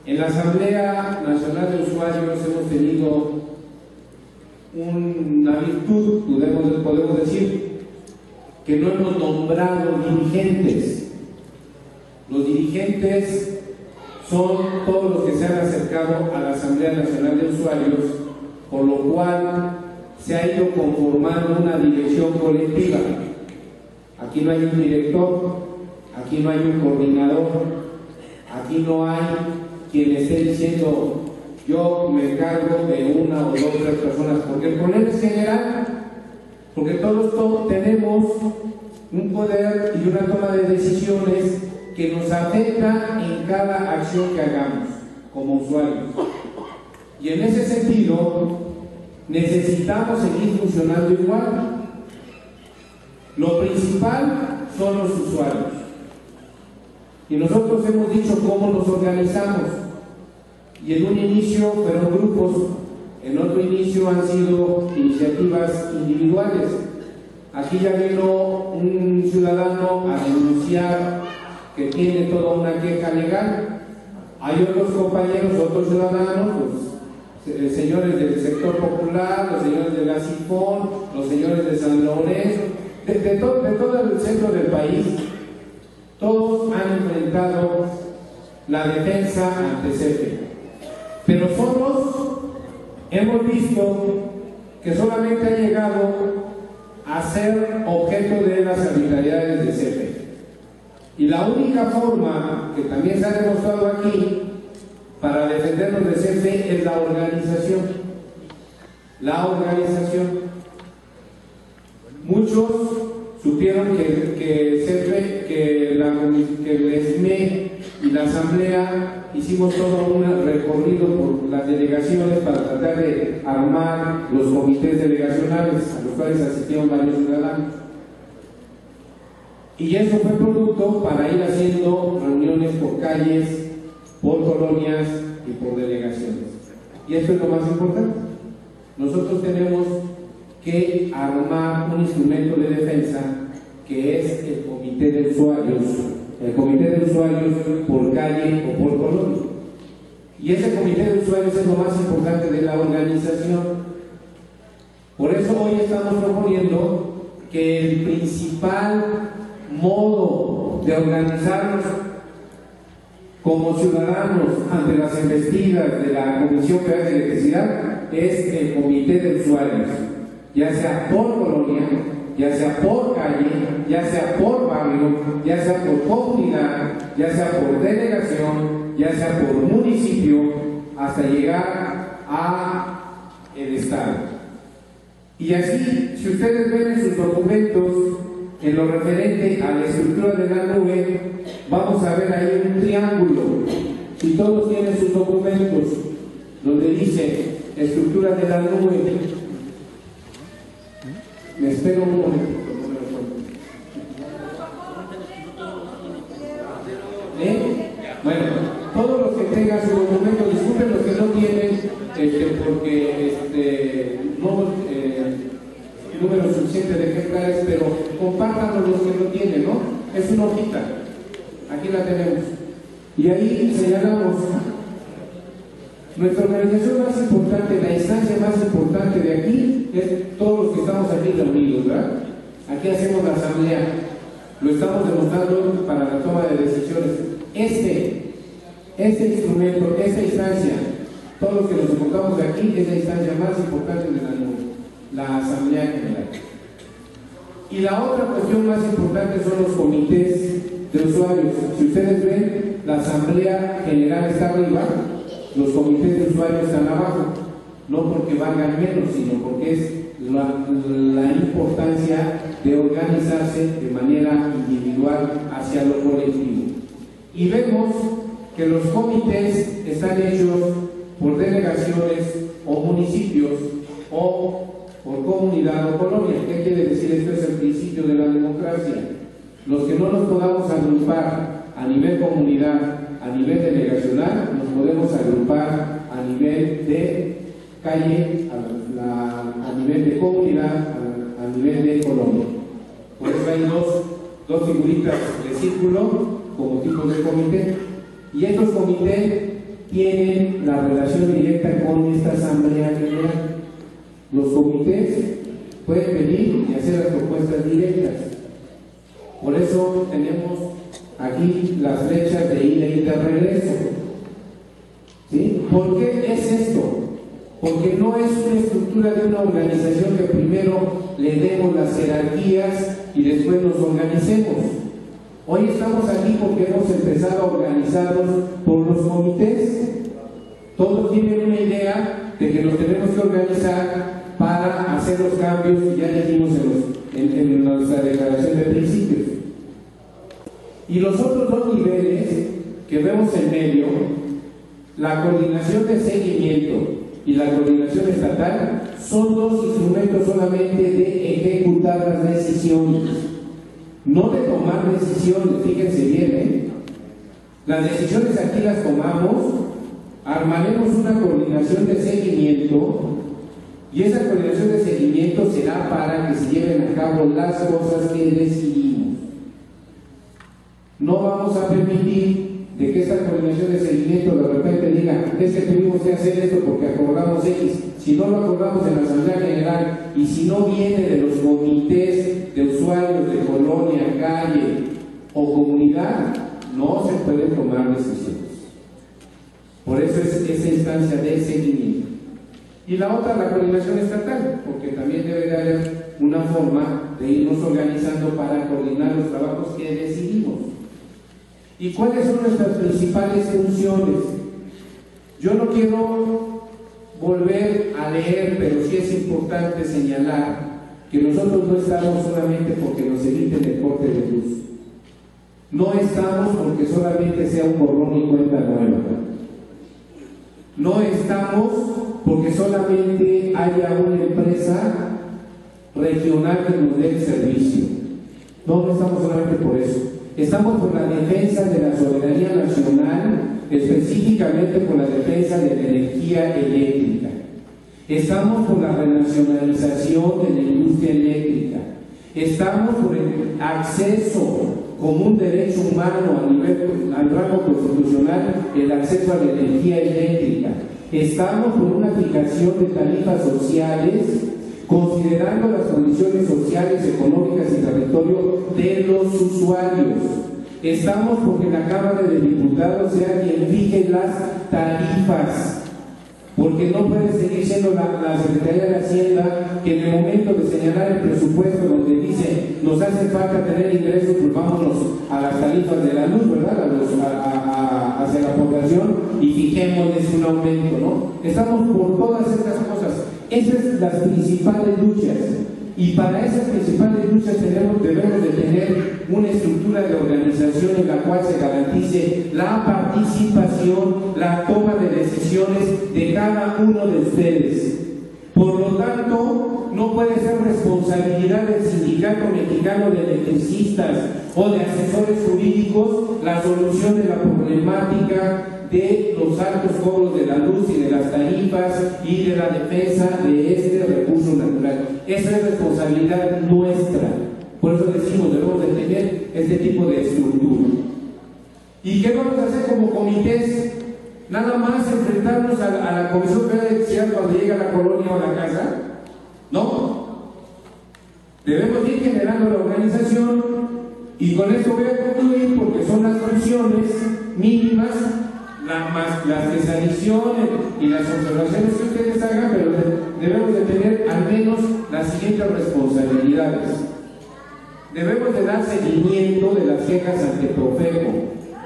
En la Asamblea Nacional de Usuarios hemos tenido una virtud, podemos decir, que no hemos nombrado dirigentes. Los dirigentes son todos los que se han acercado a la Asamblea Nacional de Usuarios, por lo cual se ha ido conformando una dirección colectiva. Aquí no hay un director, aquí no hay un coordinador, aquí no hay quien esté diciendo yo me encargo de una o dos o tres personas, porque el problema es general, porque todos tenemos un poder y una toma de decisiones que nos afecta en cada acción que hagamos como usuarios. Y en ese sentido necesitamos seguir funcionando igual. Lo principal son los usuarios. Y nosotros hemos dicho cómo nos organizamos. Y en un inicio fueron grupos, en otro inicio han sido iniciativas individuales. Aquí ya vino un ciudadano a denunciar que tiene toda una queja legal. Hay otros compañeros, otros ciudadanos, pues, señores del sector popular, los señores de la Sifón, los señores de San Lorenzo, de todo el centro del país. Todos han enfrentado la defensa ante CFE. Pero nosotros hemos visto que solamente ha llegado a ser objeto de las arbitrariedades de CFE. Y la única forma que también se ha demostrado aquí para defendernos de CFE es la organización. La organización. Muchos supieron que el SME y la Asamblea hicimos todo un recorrido por las delegaciones para tratar de armar los comités delegacionales a los cuales asistieron varios ciudadanos. Y eso fue producto para ir haciendo reuniones por calles, por colonias y por delegaciones. Y esto es lo más importante. Nosotros tenemos que armar un instrumento de defensa que es el comité de usuarios, por calle o por colonia. Y ese comité de usuarios es lo más importante de la organización. Por eso hoy estamos proponiendo que el principal modo de organizarnos como ciudadanos ante las embestidas de la Comisión Federal de Electricidad es el comité de usuarios, ya sea por colonia, ya sea por calle, ya sea por barrio, ya sea por comunidad, ya sea por delegación, ya sea por municipio, hasta llegar a el Estado. Y así, si ustedes ven en sus documentos, en lo referente a la estructura de la nube, vamos a ver ahí un triángulo. Si todos tienen sus documentos, donde dice estructura de la nube, me espero un momento. Bueno, todos los que tengan su documento, disculpen los que no tienen, porque no número suficiente de ejemplares, pero compártanlo los que no tienen, ¿no? Es una hojita, aquí la tenemos. Y ahí señalamos nuestra organización más importante, la instancia más importante de aquí, es todos los que estamos aquí reunidos, ¿verdad? Aquí hacemos la asamblea, lo estamos demostrando para la toma de decisiones. Este instrumento, esta instancia, todos los que nos encontramos aquí, es la instancia más importante de la Asamblea General. Y la otra cuestión más importante son los comités de usuarios. Si ustedes ven, la Asamblea General está arriba, los comités de usuarios están abajo, no porque valgan menos, sino porque es la importancia de organizarse de manera individual hacia lo colectivo. Y vemos que los comités están hechos por delegaciones o municipios o por comunidad o colonia. ¿Qué quiere decir? Esto es el principio de la democracia. Los que no nos podamos agrupar a nivel comunidad, a nivel delegacional, nos podemos agrupar a nivel de calle, a nivel de comunidad, a nivel de colonia. Por eso hay dos figuritas de círculo como tipos de comité. Y estos comités tienen la relación directa con esta Asamblea General. Los comités pueden venir y hacer las propuestas directas. Por eso tenemos aquí las flechas de ida y de regreso. ¿Sí? ¿Por qué es esto? Porque no es una estructura de una organización que primero le demos las jerarquías y después nos organicemos. Hoy estamos aquí porque hemos empezado a organizarnos por los comités. Todos tienen una idea de que nos tenemos que organizar para hacer los cambios que ya dijimos en nuestra declaración de principios. Y los otros dos niveles que vemos en medio, la coordinación de seguimiento y la coordinación estatal, son dos instrumentos solamente de ejecutar las decisiones, no de tomar decisiones. Fíjense bien, las decisiones aquí las tomamos, armaremos una coordinación de seguimiento y esa coordinación de seguimiento será para que se lleven a cabo las cosas que decidimos. No vamos a permitir de que esta coordinación de seguimiento de repente diga, es que tuvimos que hacer esto porque acordamos X. Si no lo acordamos en la Asamblea General y si no viene de los comités de usuarios de colonia, calle o comunidad, no se pueden tomar decisiones. Por eso es esa instancia de seguimiento. Y la otra, la coordinación estatal, porque también debe de haber una forma de irnos organizando para coordinar los trabajos que decidimos. ¿Y cuáles son nuestras principales funciones? Yo no quiero volver a leer, pero sí es importante señalar que nosotros no estamos solamente porque nos eviten el corte de luz. No estamos porque solamente sea un borrón y cuenta nueva. No estamos porque solamente haya una empresa regional que nos dé el servicio. No estamos solamente por eso. Estamos por la defensa de la soberanía nacional, específicamente por la defensa de la energía eléctrica. Estamos por la renacionalización de la industria eléctrica. Estamos por el acceso como un derecho humano a nivel al rango constitucional, el acceso a la energía eléctrica. Estamos por una aplicación de tarifas sociales considerando las condiciones sociales, económicas y territorio de los usuarios. Estamos porque la Cámara de Diputados sea quien fije las tarifas, porque no puede seguir siendo la Secretaría de Hacienda que en el momento de señalar el presupuesto donde dice nos hace falta tener ingresos, pues vámonos a las tarifas de la luz, ¿verdad? Hacia la población y fijémosles un aumento, ¿no? Estamos por todas estas cosas. Esas son las principales luchas. Y para esas principales luchas debemos de tener una estructura de organización en la cual se garantice la participación, la toma de decisiones de cada uno de ustedes. Por lo tanto, no puede ser responsabilidad del Sindicato Mexicano de Electricistas o de asesores jurídicos la solución de la problemática de los altos cobros de la luz y de las tarifas y de la defensa de este recurso natural. Esa es responsabilidad nuestra. Por eso decimos, debemos de tener este tipo de estructura. ¿Y qué vamos a hacer como comités? Nada más enfrentarnos a la Comisión Federal de Electricidad cuando llega a la colonia o a la casa. No. Debemos ir generando la organización y con esto voy a concluir porque son las funciones mínimas más las que se adicionen y las observaciones que ustedes hagan, pero debemos de tener al menos las siguientes responsabilidades. Debemos de dar seguimiento de las quejas ante Profeco,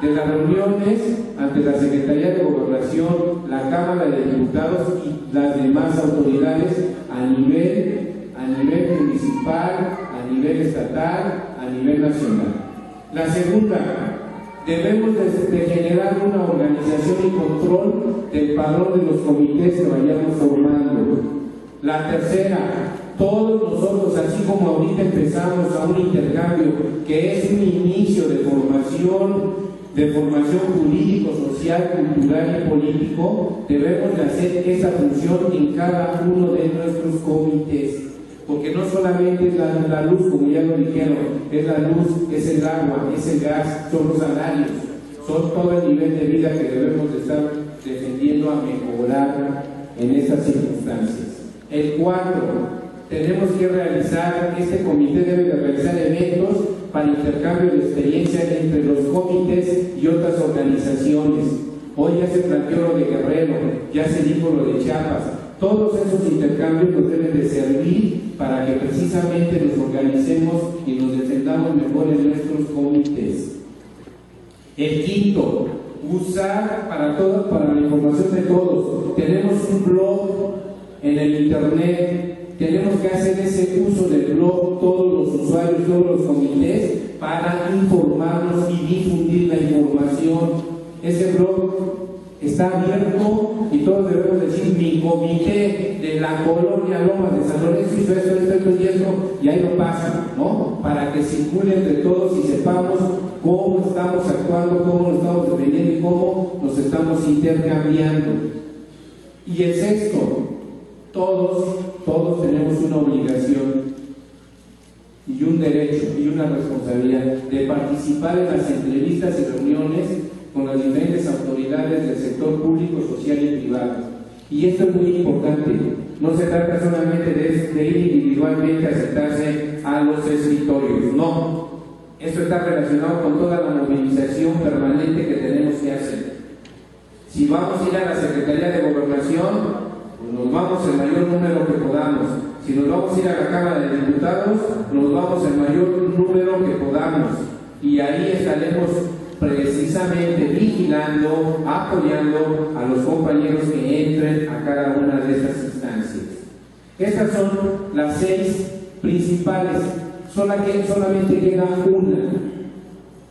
de las reuniones ante la Secretaría de Gobernación, la Cámara de Diputados y las demás autoridades a nivel municipal, a nivel estatal, a nivel nacional. La segunda, debemos de generar una organización y control del padrón de los comités que vayamos formando. La tercera, todos nosotros, así como ahorita empezamos a un intercambio que es un inicio de formación jurídico, social, cultural y político, debemos de hacer esa función en cada uno de nuestros comités. Porque no solamente es la luz, como ya lo dijeron, es la luz, es el agua, es el gas, son los salarios, son todo el nivel de vida que debemos de estar defendiendo a mejorar en estas circunstancias. El cuarto, tenemos que realizar, este comité debe de realizar eventos para intercambio de experiencia entre los comités y otras organizaciones. Hoy ya se planteó lo de Guerrero, ya se dijo lo de Chiapas. Todos esos intercambios nos deben de servir para que precisamente nos organicemos y nos defendamos mejor en nuestros comités. El quinto, usar para la información de todos. Tenemos un blog en el internet, tenemos que hacer ese uso del blog, todos los usuarios, todos los comités, para informarnos y difundir la información. Ese blog está abierto y todos debemos decir: mi comité de la colonia Lomas de San Lorenzo hizo esto y esto, y ahí lo pasan, ¿no? Para que circule entre todos y sepamos cómo estamos actuando, cómo nos estamos defendiendo y cómo nos estamos intercambiando. Y el sexto, todos tenemos una obligación y un derecho y una responsabilidad de participar en las entrevistas y reuniones con las diferentes autoridades del sector público, social y privado. Y esto es muy importante. No se trata solamente de ir individualmente a sentarse a los escritorios, no. Esto está relacionado con toda la movilización permanente que tenemos que hacer. Si vamos a ir a la Secretaría de Gobernación, pues nos vamos el mayor número que podamos. Si nos vamos a ir a la Cámara de Diputados, nos vamos el mayor número que podamos. Y ahí estaremos precisamente vigilando, apoyando a los compañeros que entren a cada una de estas instancias. Estas son las 6 principales, solamente queda una.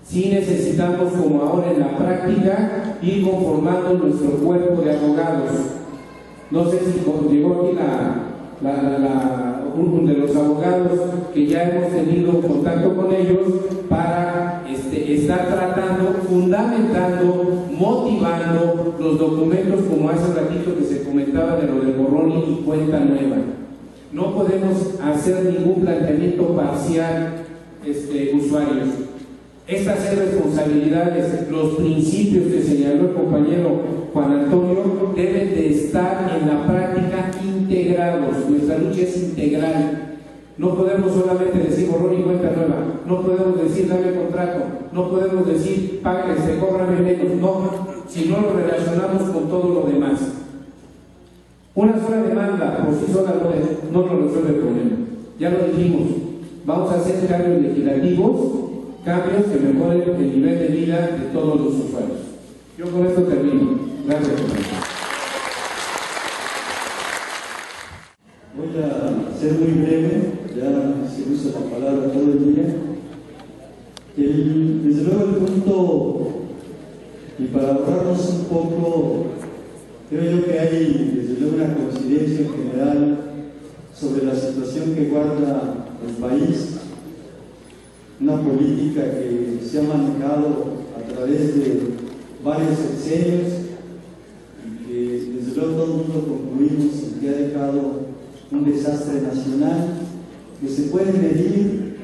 Sí necesitamos, como ahora en la práctica, ir conformando nuestro cuerpo de abogados. No sé si llegó aquí uno de los abogados que ya hemos tenido contacto con ellos para estar tratando, fundamentando, motivando los documentos, como hace ratito que se comentaba de lo de borrón y cuenta nueva. No podemos hacer ningún planteamiento parcial, usuarios. Estas responsabilidades, los principios que señaló el compañero Juan Antonio, deben de estar en la práctica integrados. Nuestra lucha es integral. No podemos solamente decir borrón y cuenta nueva, no podemos decir dame contrato, no podemos decir págale, cóbrame menos, no, si no lo relacionamos con todo lo demás. Una sola demanda por sí sola no nos resuelve el problema. Ya lo dijimos, vamos a hacer cambios legislativos, cambios que mejoren el nivel de vida de todos los usuarios. Yo con esto termino. Gracias. Voy a ser muy breve, ya se usa la palabra todo el día. Desde luego el punto, y para ahorrarnos un poco, creo yo que hay desde luego una coincidencia en general sobre la situación que guarda el país, una política que se ha manejado a través de varios sexenios y que desde luego todo el mundo concluimos en que ha dejado un desastre nacional que se puede medir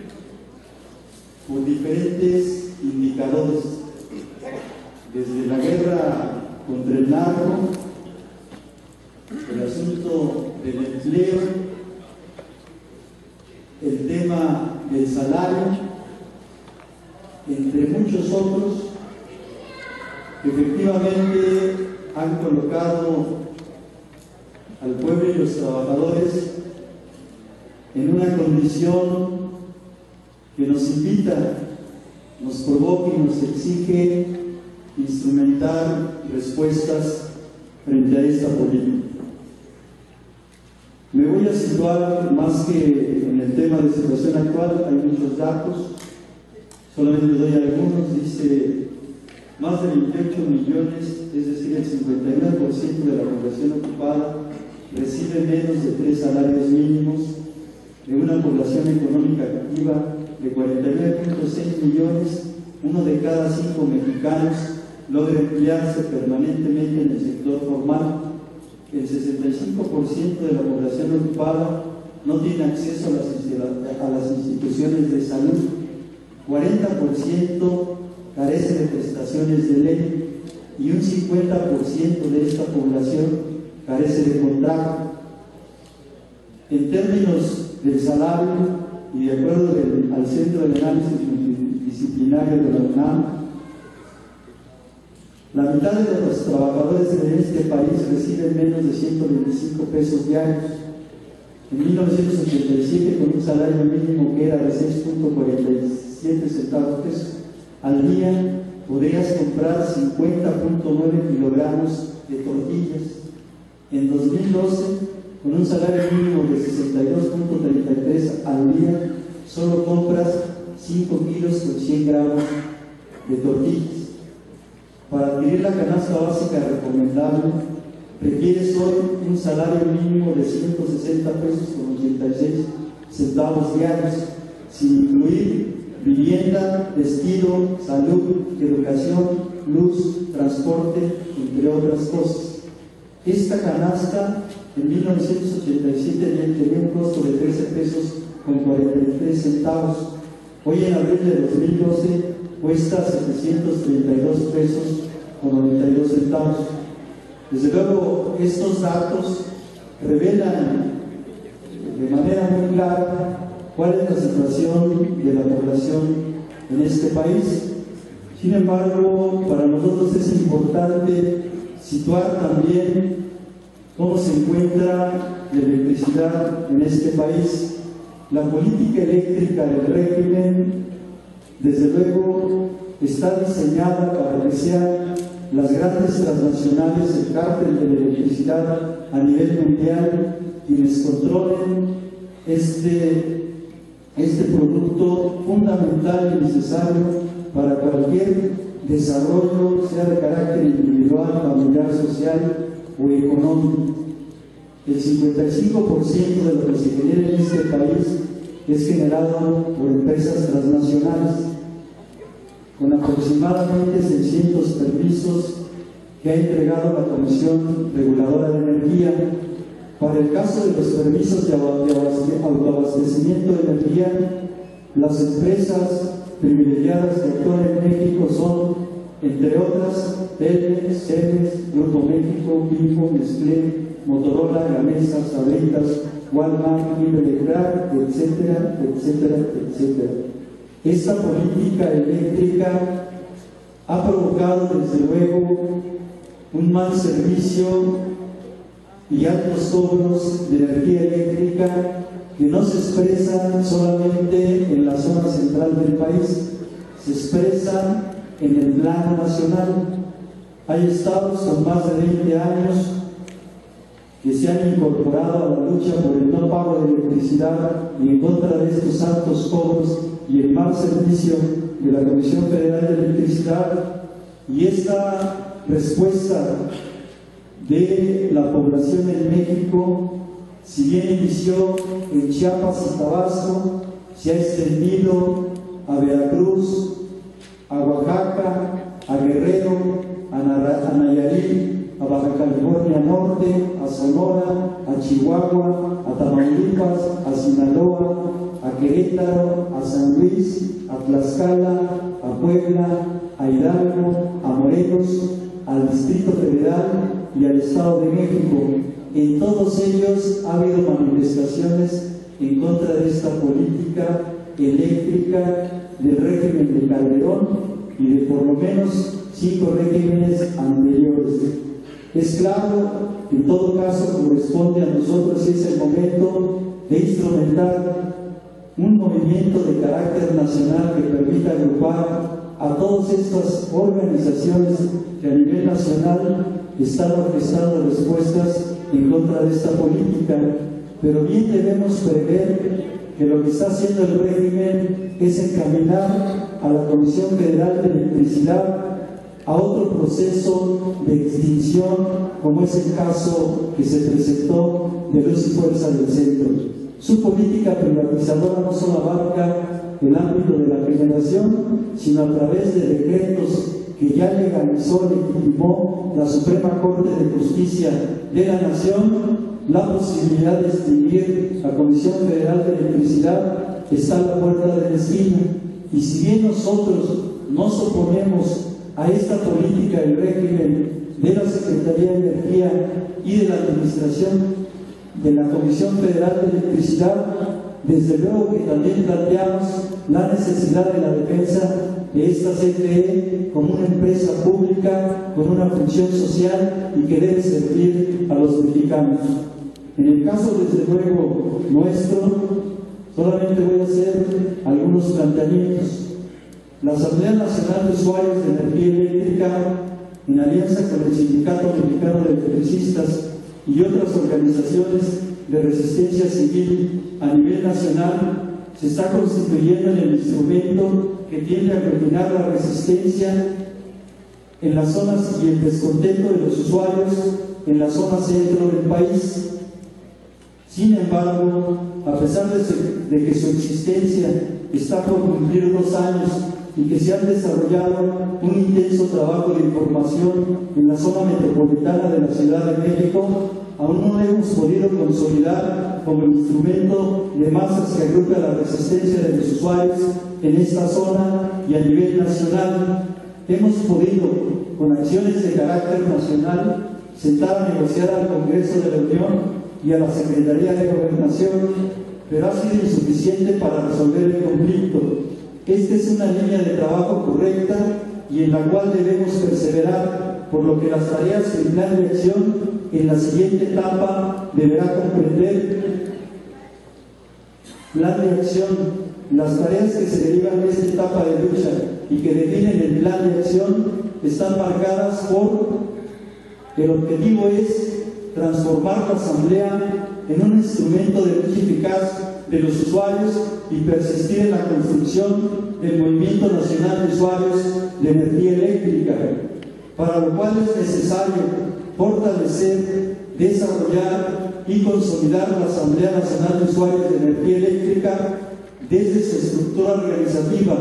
por diferentes indicadores, desde la guerra contra el narco, el asunto del empleo, el tema del salario, entre muchos otros que efectivamente han colocado al pueblo y los trabajadores en una condición que nos invita, nos provoca y nos exige instrumentar respuestas frente a esta política. Me voy a situar más que en el tema de situación actual, hay muchos datos, solamente doy algunos. Dice más de 28 millones, es decir, el 59% de la población ocupada recibe menos de 3 salarios mínimos, de una población económica activa de 49.6 millones, 1 de cada 5 mexicanos logra emplearse permanentemente en el sector formal. El 65% de la población ocupada no tiene acceso a las instituciones de salud, 40% carece de prestaciones de ley y un 50% de esta población carece de contrato. En términos del salario, y de acuerdo al Centro de Análisis Multidisciplinario de la UNAM, la mitad de los trabajadores de este país reciben menos de 125 pesos diarios. En 1987, con un salario mínimo que era de 6.47 centavos pesos al día, podrías comprar 50.9 kilogramos de tortillas. En 2012, con un salario mínimo de 62.33 al día, solo compras 5 kilos con 100 gramos de tortillas. Para adquirir la canasta básica recomendable, requieres hoy un salario mínimo de 160 pesos con 86 centavos diarios, sin incluir vivienda, vestido, salud, educación, luz, transporte, entre otras cosas. Esta canasta en 1987 tenía un costo de 13 pesos con 43 centavos. Hoy en abril de 2012 cuesta 732 pesos con 92 centavos. Desde luego, estos datos revelan de manera muy clara cuál es la situación de la población en este país. Sin embargo, para nosotros es importante situar también cómo se encuentra la electricidad en este país. La política eléctrica del régimen, desde luego, está diseñada para que sean las grandes transnacionales, el cártel de la electricidad a nivel mundial, quienes controlen este este producto fundamental y necesario para cualquier desarrollo, sea de carácter individual, familiar, social o económico. El 55% de lo que se genera en este país es generado por empresas transnacionales, con aproximadamente 600 permisos que ha entregado la Comisión Reguladora de Energía. Para el caso de los permisos de autoabastecimiento de energía, las empresas privilegiadas que actúan en México son, entre otras, Telmex, Cemex, Grupo México, Vivo, Nestlé, Motorola, Gamesa, Sabritas, Walmart, Iberdrola, etcétera, etcétera, etcétera. Esta política eléctrica ha provocado, desde luego, un mal servicio y altos cobros de energía eléctrica que no se expresan solamente en la zona central del país, se expresan en el plano nacional. Hay estados con más de 20 años que se han incorporado a la lucha por el no pago de electricidad y en contra de estos altos cobros y el mal servicio de la Comisión Federal de Electricidad. Y esta respuesta de la población en México, si bien inició en Chiapas y Tabasco, se ha extendido a Veracruz, a Oaxaca, a Guerrero, a Nayarit, a Baja California Norte, a Sonora, a Chihuahua, a Tamaulipas, a Sinaloa, a Querétaro, a San Luis, a Tlaxcala, a Puebla, a Hidalgo, a Morelos, al Distrito Federal y al Estado de México. En todos ellos ha habido manifestaciones en contra de esta política eléctrica del régimen de Calderón y de por lo menos 5 regímenes anteriores. Es claro que en todo caso corresponde a nosotros, y es el momento de instrumentar un movimiento de carácter nacional que permita agrupar a todas estas organizaciones que a nivel nacional están orquestando respuestas en contra de esta política. Pero bien debemos prever que lo que está haciendo el régimen es encaminar a la Comisión Federal de Electricidad a otro proceso de extinción, como es el caso que se presentó de Luz y Fuerza del Centro. Su política privatizadora no solo abarca el ámbito de la generación, sino a través de decretos que ya legalizó, legitimó la Suprema Corte de Justicia de la Nación. La posibilidad de extinguir la Comisión Federal de Electricidad está a la puerta de la esquina. Y si bien nosotros nos oponemos a esta política del régimen de la Secretaría de Energía y de la Administración de la Comisión Federal de Electricidad, desde luego que también planteamos la necesidad de la defensa de esta CFE como una empresa pública con una función social y que debe servir a los mexicanos. En el caso, desde luego, nuestro, solamente voy a hacer algunos planteamientos. La Asamblea Nacional de Usuarios de Energía Eléctrica, en alianza con el Sindicato Mexicano de Electricistas y otras organizaciones de resistencia civil a nivel nacional, se está constituyendo en el instrumento que tiende a aglutinar la resistencia en las zonas y el descontento de los usuarios en la zona centro del país. Sin embargo, a pesar de que su existencia está por cumplir 2 años y que se han desarrollado un intenso trabajo de información en la zona metropolitana de la Ciudad de México, aún no hemos podido consolidar como el instrumento de masas que agrupa la resistencia de los usuarios en esta zona y a nivel nacional. Hemos podido, con acciones de carácter nacional, sentar a negociar al Congreso de la Unión y a la Secretaría de Gobernación, pero ha sido insuficiente para resolver el conflicto. Esta es una línea de trabajo correcta y en la cual debemos perseverar, por lo que las tareas del plan de acción en la siguiente etapa deberá comprender. Plan de acción. Las tareas que se derivan de esta etapa de lucha y que definen el plan de acción están marcadas por el objetivo es transformar la Asamblea en un instrumento de lucha eficaz de los usuarios y persistir en la construcción del Movimiento Nacional de Usuarios de Energía Eléctrica, para lo cual es necesario fortalecer, desarrollar y consolidar la Asamblea Nacional de Usuarios de Energía Eléctrica desde su estructura organizativa,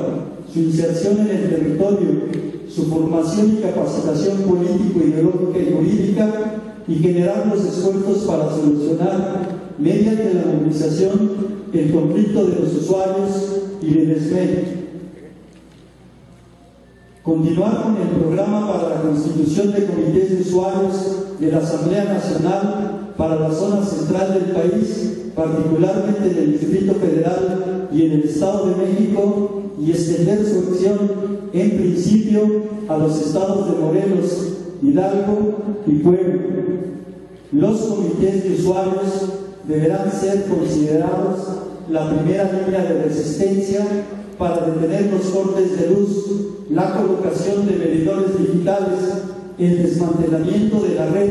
su inserción en el territorio, su formación y capacitación político, ideológica y jurídica, y generar los esfuerzos para solucionar, mediante la movilización, el conflicto de los usuarios y del SME. Continuar con el programa para la constitución de comités de usuarios de la Asamblea Nacional para la zona central del país, particularmente en el Distrito Federal y en el Estado de México, y extender su acción en principio a los estados de Morelos, Hidalgo y Puebla. Los comités de usuarios deberán ser considerados la primera línea de resistencia para detener los cortes de luz, la colocación de medidores digitales, el desmantelamiento de la red,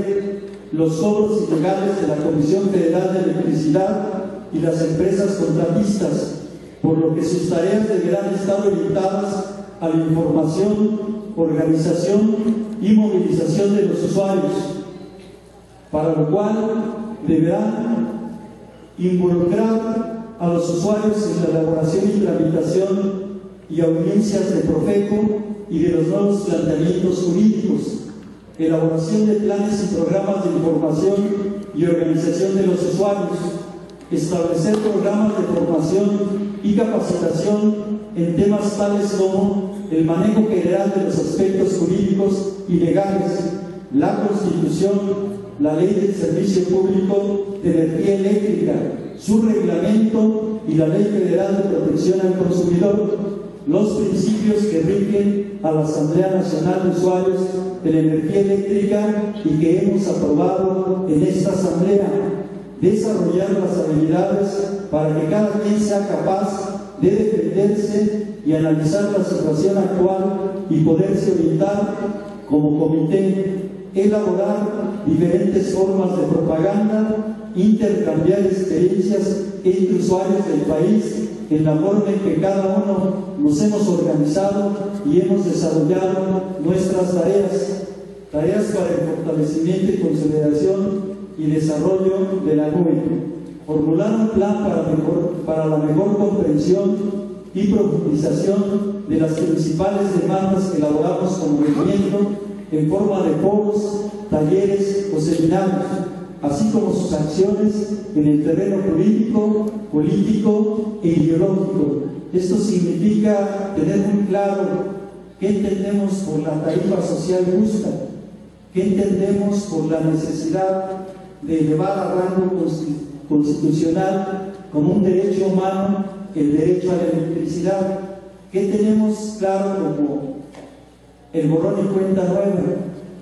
los cobros ilegales de la Comisión Federal de Electricidad y las empresas contratistas, por lo que sus tareas deberán estar orientadas a la información, organización y movilización de los usuarios, para lo cual deberán involucrar a los usuarios en la elaboración y tramitación y audiencias de Profeco y de los nuevos planteamientos jurídicos, elaboración de planes y programas de información y organización de los usuarios, establecer programas de formación y capacitación en temas tales como el manejo general de los aspectos jurídicos y legales, la Constitución, la Ley del Servicio Público de Energía Eléctrica, su reglamento y la Ley Federal de Protección al Consumidor, los principios que rigen a la Asamblea Nacional de Usuarios de la Energía Eléctrica y que hemos aprobado en esta Asamblea, desarrollar las habilidades para que cada quien sea capaz de defenderse y analizar la situación actual y poderse orientar como comité, elaborar diferentes formas de propaganda, intercambiar experiencias entre usuarios del país en la forma en que cada uno nos hemos organizado y hemos desarrollado nuestras tareas para el fortalecimiento y consolidación y desarrollo de la nube, formular un plan para la mejor comprensión y profundización de las principales demandas que elaboramos como movimiento en forma de foros, talleres o seminarios, así como sus acciones en el terreno jurídico, político e ideológico. Esto significa tener muy claro qué entendemos por la tarifa social justa, qué entendemos por la necesidad de elevar a rango constitucional como un derecho humano el derecho a la electricidad, qué tenemos claro como el borrón y cuenta nueva,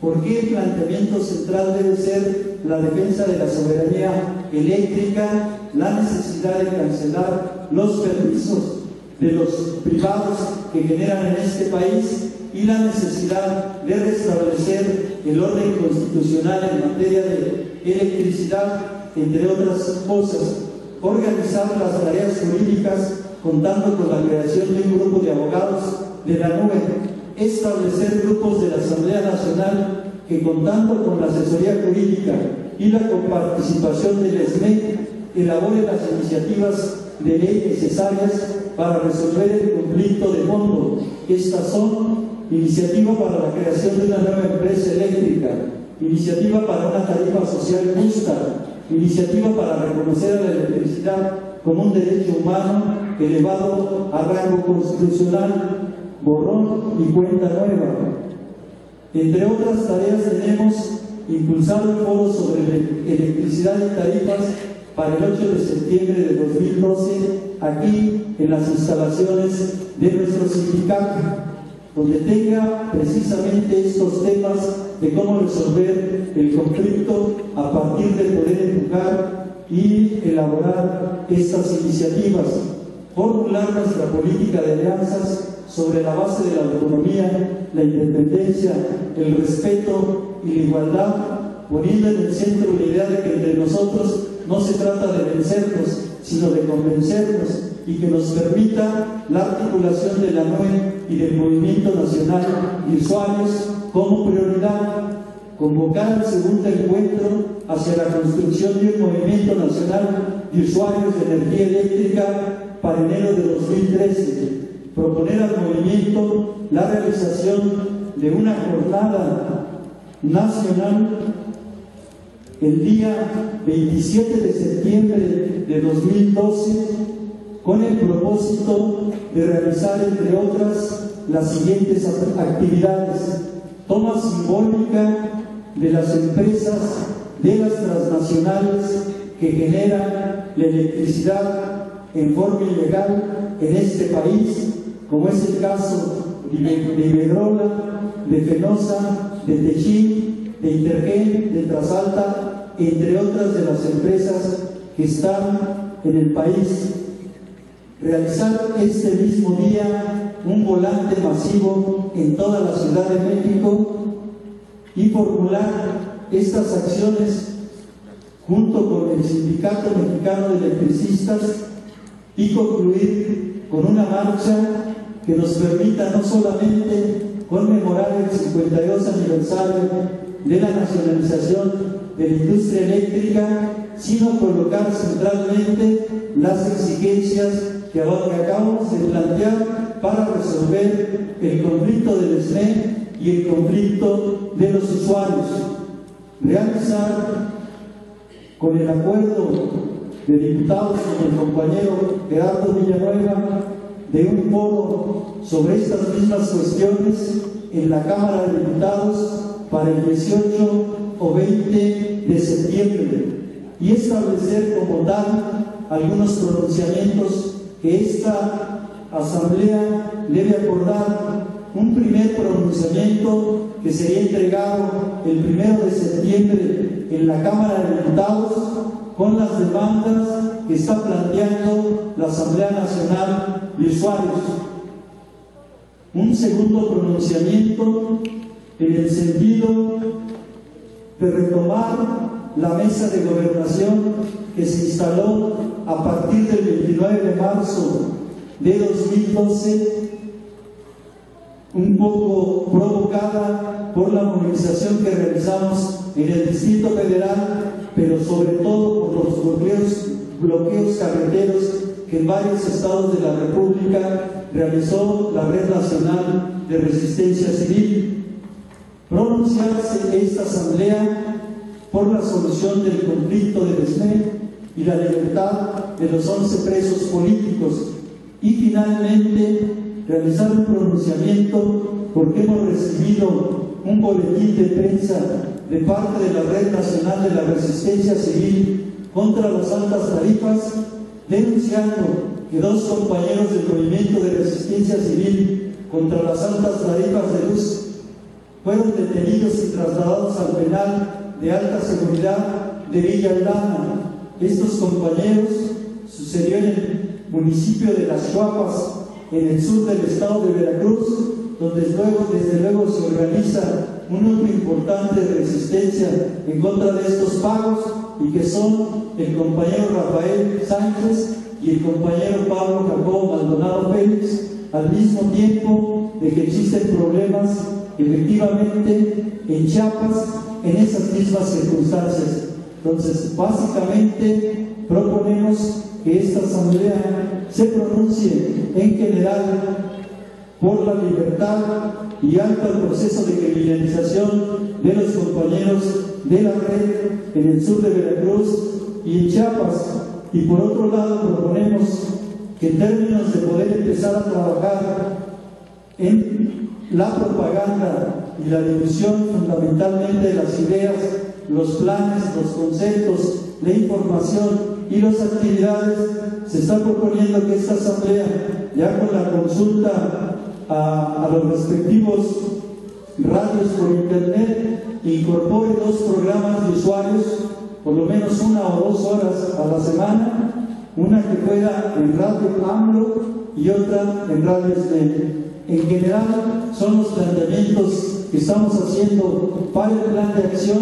por qué el planteamiento central debe ser la defensa de la soberanía eléctrica, la necesidad de cancelar los permisos de los privados que generan en este país y la necesidad de restablecer el orden constitucional en materia de electricidad, entre otras cosas, organizar las tareas jurídicas contando con la creación de un grupo de abogados de la nube, establecer grupos de la Asamblea Nacional que, contando con la asesoría jurídica y la coparticipación del SME, elaboren las iniciativas de ley necesarias para resolver el conflicto de fondo. Estas son: iniciativa para la creación de una nueva empresa eléctrica, iniciativa para una tarifa social justa, iniciativa para reconocer a la electricidad como un derecho humano elevado a rango constitucional, borrón y cuenta nueva. Entre otras tareas tenemos impulsar un foro sobre electricidad y tarifas para el 8 de septiembre de 2012 aquí en las instalaciones de nuestro sindicato, donde tenga precisamente estos temas de cómo resolver el conflicto a partir de poder empujar y elaborar estas iniciativas, formular nuestra política de alianzas sobre la base de la autonomía, la independencia, el respeto y la igualdad, poniendo en el centro la idea de que entre nosotros no se trata de vencernos, sino de convencernos, y que nos permita la articulación de la NOE y del Movimiento Nacional de Usuarios como prioridad. Convocar el segundo encuentro hacia la construcción de un Movimiento Nacional de Usuarios de Energía Eléctrica para enero de 2013. Proponer al movimiento la realización de una jornada nacional el día 27 de septiembre de 2012 con el propósito de realizar, entre otras, las siguientes actividades: toma simbólica de las empresas de las transnacionales que generan la electricidad en forma ilegal en este país, como es el caso de Iberdrola, de Fenosa, de Techin, de Intergen, de Trasalta, entre otras de las empresas que están en el país. Realizar este mismo día un volante masivo en toda la Ciudad de México y formular estas acciones junto con el Sindicato Mexicano de Electricistas y concluir con una marcha que nos permita no solamente conmemorar el 52 aniversario de la nacionalización de la industria eléctrica, sino colocar centralmente las exigencias que acabamos de plantear para resolver el conflicto del SNE y el conflicto de los usuarios. Realizar, con el acuerdo de diputados con el compañero Gerardo Villanueva, de un foro sobre estas mismas cuestiones en la Cámara de Diputados para el 18 o 20 de septiembre y establecer como tal algunos pronunciamientos que esta Asamblea debe acordar. Un primer pronunciamiento que sería entregado el 1 de septiembre en la Cámara de Diputados con las demandas que está planteando la Asamblea Nacional de Usuarios. Un segundo pronunciamiento en el sentido de retomar la mesa de gobernación que se instaló a partir del 29 de marzo de 2012, un poco provocada por la movilización que realizamos en el Distrito Federal, pero sobre todo por los bloqueos carreteros que en varios estados de la República realizó la Red Nacional de Resistencia Civil. Pronunciarse esta Asamblea por la solución del conflicto del SNE y la libertad de los 11 presos políticos. Y finalmente, realizar un pronunciamiento porque hemos recibido un boletín de prensa de parte de la Red Nacional de la Resistencia Civil contra las altas tarifas, denunciando que 2 compañeros del Movimiento de Resistencia Civil contra las altas tarifas de luz fueron detenidos y trasladados al penal de alta seguridad de Villa Aldana. Estos compañeros sucedió en el municipio de Las Chuapas, en el sur del estado de Veracruz, donde desde luego se organiza un número importante de resistencia en contra de estos pagos, y que son el compañero Rafael Sánchez y el compañero Pablo Jacobo Maldonado Félix, al mismo tiempo de que existen problemas efectivamente en Chiapas en esas mismas circunstancias. Entonces, básicamente proponemos que esta Asamblea se pronuncie en general por la libertad y alto al proceso de criminalización de los compañeros de la red en el sur de Veracruz y en Chiapas. Y por otro lado proponemos que en términos de poder empezar a trabajar en la propaganda y la difusión fundamentalmente de las ideas, los planes, los conceptos, la información y las actividades, se está proponiendo que esta Asamblea, ya con la consulta a los respectivos radios por internet, incorpore 2 programas de usuarios, por lo menos 1 o 2 horas a la semana, una que fuera en Radio AMLO y otra en Radio SNE. En general, son los planteamientos que estamos haciendo para el plan de acción.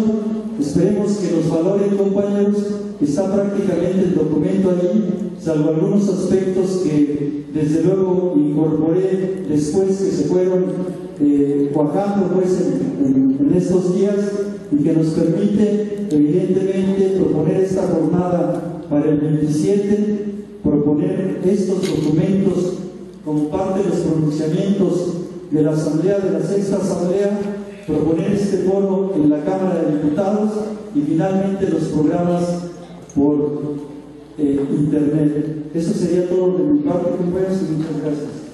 Esperemos que los valoren, compañeros. Está prácticamente el documento allí. salvo algunos aspectos que desde luego incorporé después que se fueron cuajando pues en estos días, y que nos permite evidentemente proponer esta jornada para el 27, proponer estos documentos como parte de los pronunciamientos de la Asamblea, de la Sexta Asamblea, proponer este foro en la Cámara de Diputados y finalmente los programas por Internet. Eso sería todo de mi parte, compañeros, y muchas gracias.